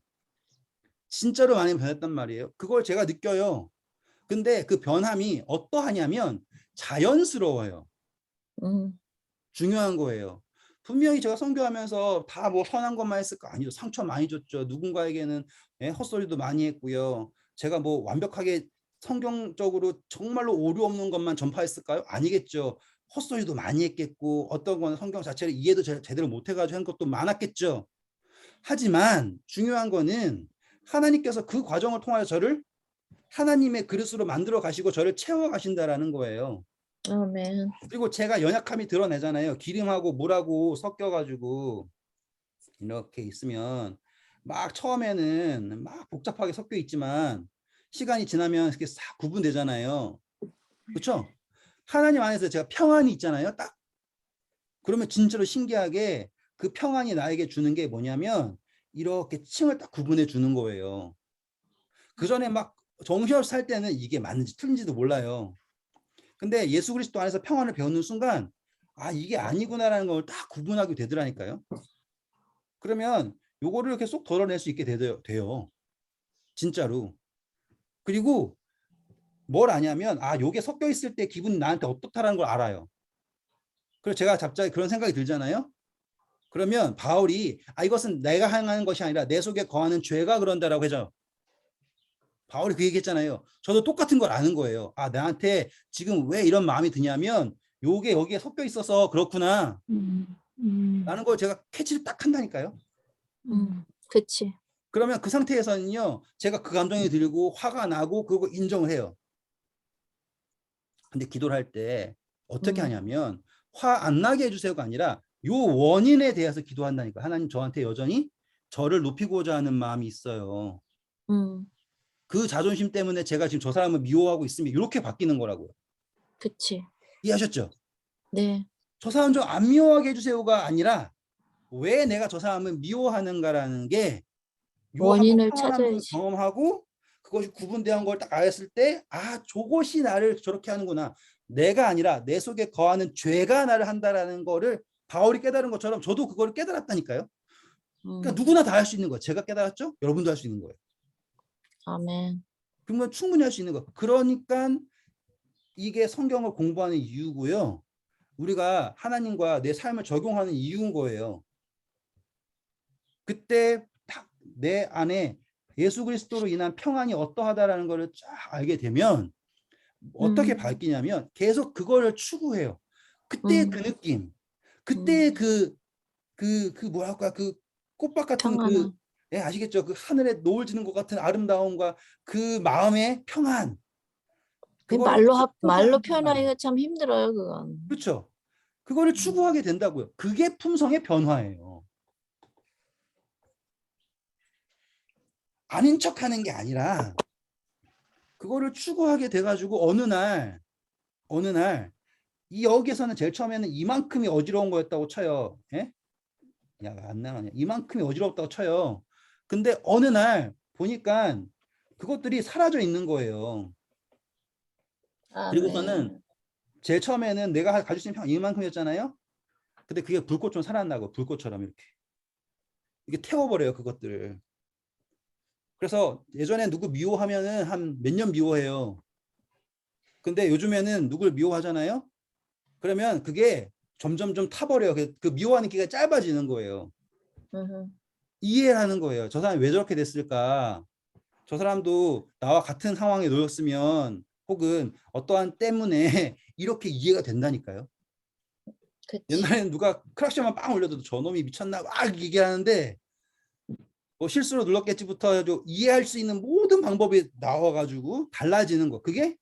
Speaker 1: 진짜로 많이 변했단 말이에요. 그걸 제가 느껴요. 근데 그 변함이 어떠하냐면 자연스러워요. 중요한 거예요. 분명히 제가 선교하면서 다 뭐 선한 것만 했을까? 아니죠. 상처 많이 줬죠. 누군가에게는 헛소리도 많이 했고요. 제가 뭐 완벽하게 성경적으로 정말로 오류 없는 것만 전파했을까요? 아니겠죠. 헛소리도 많이 했겠고 어떤 건 성경 자체를 이해도 제대로 못해가지고 한 것도 많았겠죠. 하지만 중요한 거는 하나님께서 그 과정을 통하여 저를 하나님의 그릇으로 만들어 가시고 저를 채워 가신다라는 거예요.
Speaker 4: 아멘.
Speaker 1: 그리고 제가 연약함이 드러내잖아요. 기름하고 물하고 섞여가지고 이렇게 있으면 막 처음에는 막 복잡하게 섞여 있지만 시간이 지나면 이렇게 싹 구분되잖아요. 그렇죠? 하나님 안에서 제가 평안이 있잖아요. 딱 그러면 진짜로 신기하게 그 평안이 나에게 주는 게 뭐냐면 이렇게 층을 딱 구분해 주는 거예요. 그 전에 막 정신없이 살 때는 이게 맞는지 틀린지도 몰라요. 근데 예수 그리스도 안에서 평안을 배우는 순간 아 이게 아니구나라는 걸 딱 구분하게 되더라니까요. 그러면 요거를 이렇게 쏙 덜어낼 수 있게 돼요. 진짜로. 그리고 뭘 아냐면 아 요게 섞여 있을 때 기분이 나한테 어떻다라는 걸 알아요. 그래서 제가 갑자기 그런 생각이 들잖아요. 그러면 바울이 아 이것은 내가 행하는 것이 아니라 내 속에 거하는 죄가 그런다라고 해죠. 바울이 그 얘기했잖아요. 저도 똑같은 걸 아는 거예요. 아 나한테 지금 왜 이런 마음이 드냐면 요게 여기에 섞여 있어서 그렇구나 라는 걸 제가 캐치를 딱 한다니까요.
Speaker 4: 그치.
Speaker 1: 그러면 그 상태에서는요 제가 그 감정이 들고 화가 나고 그거 인정을 해요. 근데 기도를 할 때 어떻게 하냐면 화 안 나게 해주세요가 아니라 요 원인에 대해서 기도한다니까. 하나님 저한테 여전히 저를 높이고자 하는 마음이 있어요. 그 자존심 때문에 제가 지금 저 사람을 미워하고 있으면 이렇게 바뀌는 거라고요.
Speaker 4: 그치.
Speaker 1: 이해하셨죠?
Speaker 4: 네.
Speaker 1: 저 사람 좀 안 미워하게 해주세요가 아니라 왜 내가 저 사람을 미워하는가라는 게 요 한번
Speaker 4: 원인을
Speaker 1: 평안함을
Speaker 4: 찾아야지.
Speaker 1: 경험하고 그것이 구분되는 걸 딱 알았을 때 아 저것이 나를 저렇게 하는구나. 내가 아니라 내 속에 거하는 죄가 나를 한다라는 거를 바울이 깨달은 것처럼 저도 그거를 깨달았다니까요. 그러니까 누구나 다 할 수 있는 거예요. 제가 깨달았죠? 여러분도 할 수 있는 거예요.
Speaker 4: 아멘.
Speaker 1: 그러면 충분히 할 수 있는 거예요. 그러니까 이게 성경을 공부하는 이유고요. 우리가 하나님과 내 삶을 적용하는 이유인 거예요. 그때 딱 내 안에 예수 그리스도로 인한 평안이 어떠하다라는 것을 쫙 알게 되면 어떻게 바뀌냐면 계속 그거를 추구해요. 그때의 그 느낌, 그때의 그 뭐랄까 그 꽃밭 같은 그
Speaker 4: 평안함.
Speaker 1: 예, 아시겠죠? 그 하늘에 노을 지는 것 같은 아름다움과 그 마음의 평안.
Speaker 4: 그
Speaker 1: 그거를
Speaker 4: 말로
Speaker 1: 추구한단 말이에요.
Speaker 4: 표현하기가 참 힘들어요, 그건.
Speaker 1: 그렇죠? 그거를 추구하게 된다고요. 그게 품성의 변화예요. 아닌 척하는 게 아니라 그거를 추구하게 돼가지고 어느 날 이 여기에서는 제일 처음에는 이만큼이 어지러운 거였다고 쳐요. 예? 야, 안 나가냐? 이만큼이 어지럽다고 쳐요. 근데 어느 날 보니까 그것들이 사라져 있는 거예요. 그리고서는
Speaker 4: 아멘.
Speaker 1: 제일 처음에는 내가 가질 수 있는 평 이만큼이었잖아요. 근데 그게 불꽃처럼 살아나고 불꽃처럼 이렇게 태워버려요 그것들을. 그래서 예전에 누구 미워하면은 한 몇 년 미워해요. 근데 요즘에는 누굴 미워하잖아요. 그러면 그게 점점 좀 타버려요. 그 미워하는 기가 짧아지는 거예요.
Speaker 4: 음,
Speaker 1: 이해하는 거예요. 저 사람이 왜 저렇게 됐을까? 저 사람도 나와 같은 상황에 놓였으면 혹은 어떠한 때문에 이렇게 이해가 된다니까요.
Speaker 4: 그치.
Speaker 1: 옛날에는 누가 크락션만 빵 올려도 저놈이 미쳤나 막 얘기하는데 뭐 실수로 눌렀겠지부터 해도 이해할 수 있는 모든 방법이 나와가지고 달라지는 거. 그게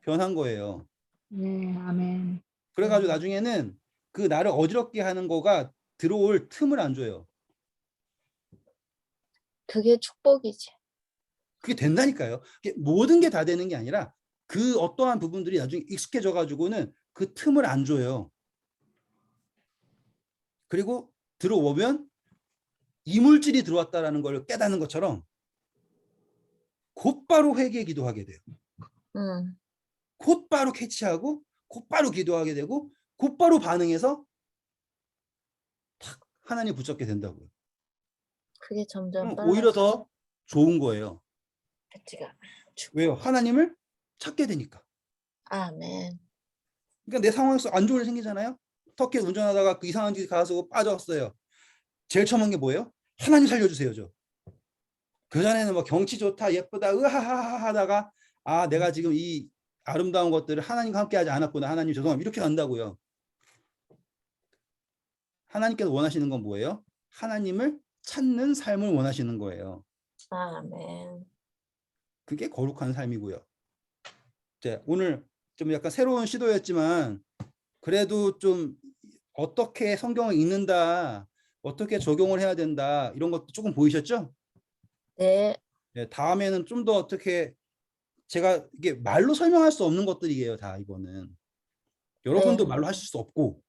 Speaker 1: 변한 거예요.
Speaker 6: 네, 아멘.
Speaker 1: 그래가지고 나중에는 그 나를 어지럽게 하는 거가 들어올 틈을 안 줘요.
Speaker 4: 그게 축복이지.
Speaker 1: 그게 된다니까요. 모든 게 다 되는 게 아니라 그 어떠한 부분들이 나중에 익숙해져 가지고는 그 틈을 안 줘요. 그리고 들어오면 이물질이 들어왔다라는 걸 깨닫는 것처럼 곧바로 회개 기도하게 돼요. 곧바로 캐치하고 곧바로 기도하게 되고 곧바로 반응해서 탁 하나님 붙잡게 된다고요.
Speaker 4: 그게 점점
Speaker 1: 그럼 오히려
Speaker 4: 빨라져.
Speaker 1: 더 좋은 거예요.
Speaker 4: 그치가.
Speaker 1: 왜요? 하나님을 찾게 되니까.
Speaker 4: 아멘.
Speaker 1: 그러니까 내 상황에서 안 좋은 일 생기잖아요. 터키 운전하다가 그 이상한 길 가서 빠졌어요. 제일 처음 게 뭐예요? 하나님 살려주세요죠. 그 전에는 뭐 경치 좋다, 예쁘다, 으하하하 하다가 아 내가 지금 이 아름다운 것들을 하나님과 함께하지 않았구나. 하나님 죄송합니다. 이렇게 간다고요. 하나님께서 원하시는 건 뭐예요? 하나님을 찾는 삶을 원하시는 거예요.
Speaker 4: 아멘.
Speaker 1: 그게 거룩한 삶이고요. 이제 오늘 좀 약간 새로운 시도였지만 그래도 좀 어떻게 성경을 읽는다, 어떻게 적용을 해야 된다 이런 것도 조금 보이셨죠?
Speaker 4: 네.
Speaker 1: 네, 다음에는 좀 더 어떻게 제가 이게 말로 설명할 수 없는 것들이에요. 다 이거는 여러분도
Speaker 4: 네.
Speaker 1: 말로 하실 수 없고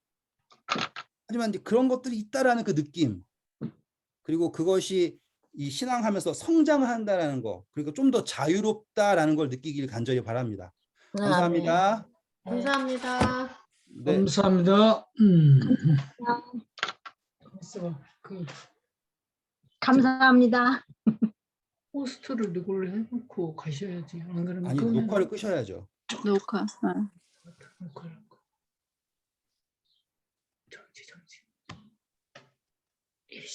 Speaker 1: 하지만 이제 그런 것들이 있다라는 그 느낌 그리고 그것이 이 신앙하면서 성장을 한다라는 거 그리고 좀 더 자유롭다라는 걸 느끼길 간절히 바랍니다. 감사합니다.
Speaker 2: 감사합니다.
Speaker 1: 네.
Speaker 5: 감사합니다.
Speaker 2: 있어봐. 그
Speaker 6: 감사합니다.
Speaker 2: 포스트를 이걸로 해놓고 가셔야지. 안 그러면
Speaker 1: 아니
Speaker 2: 끄면
Speaker 1: 녹화를 끄셔야죠.
Speaker 3: 녹화.
Speaker 2: 녹화를.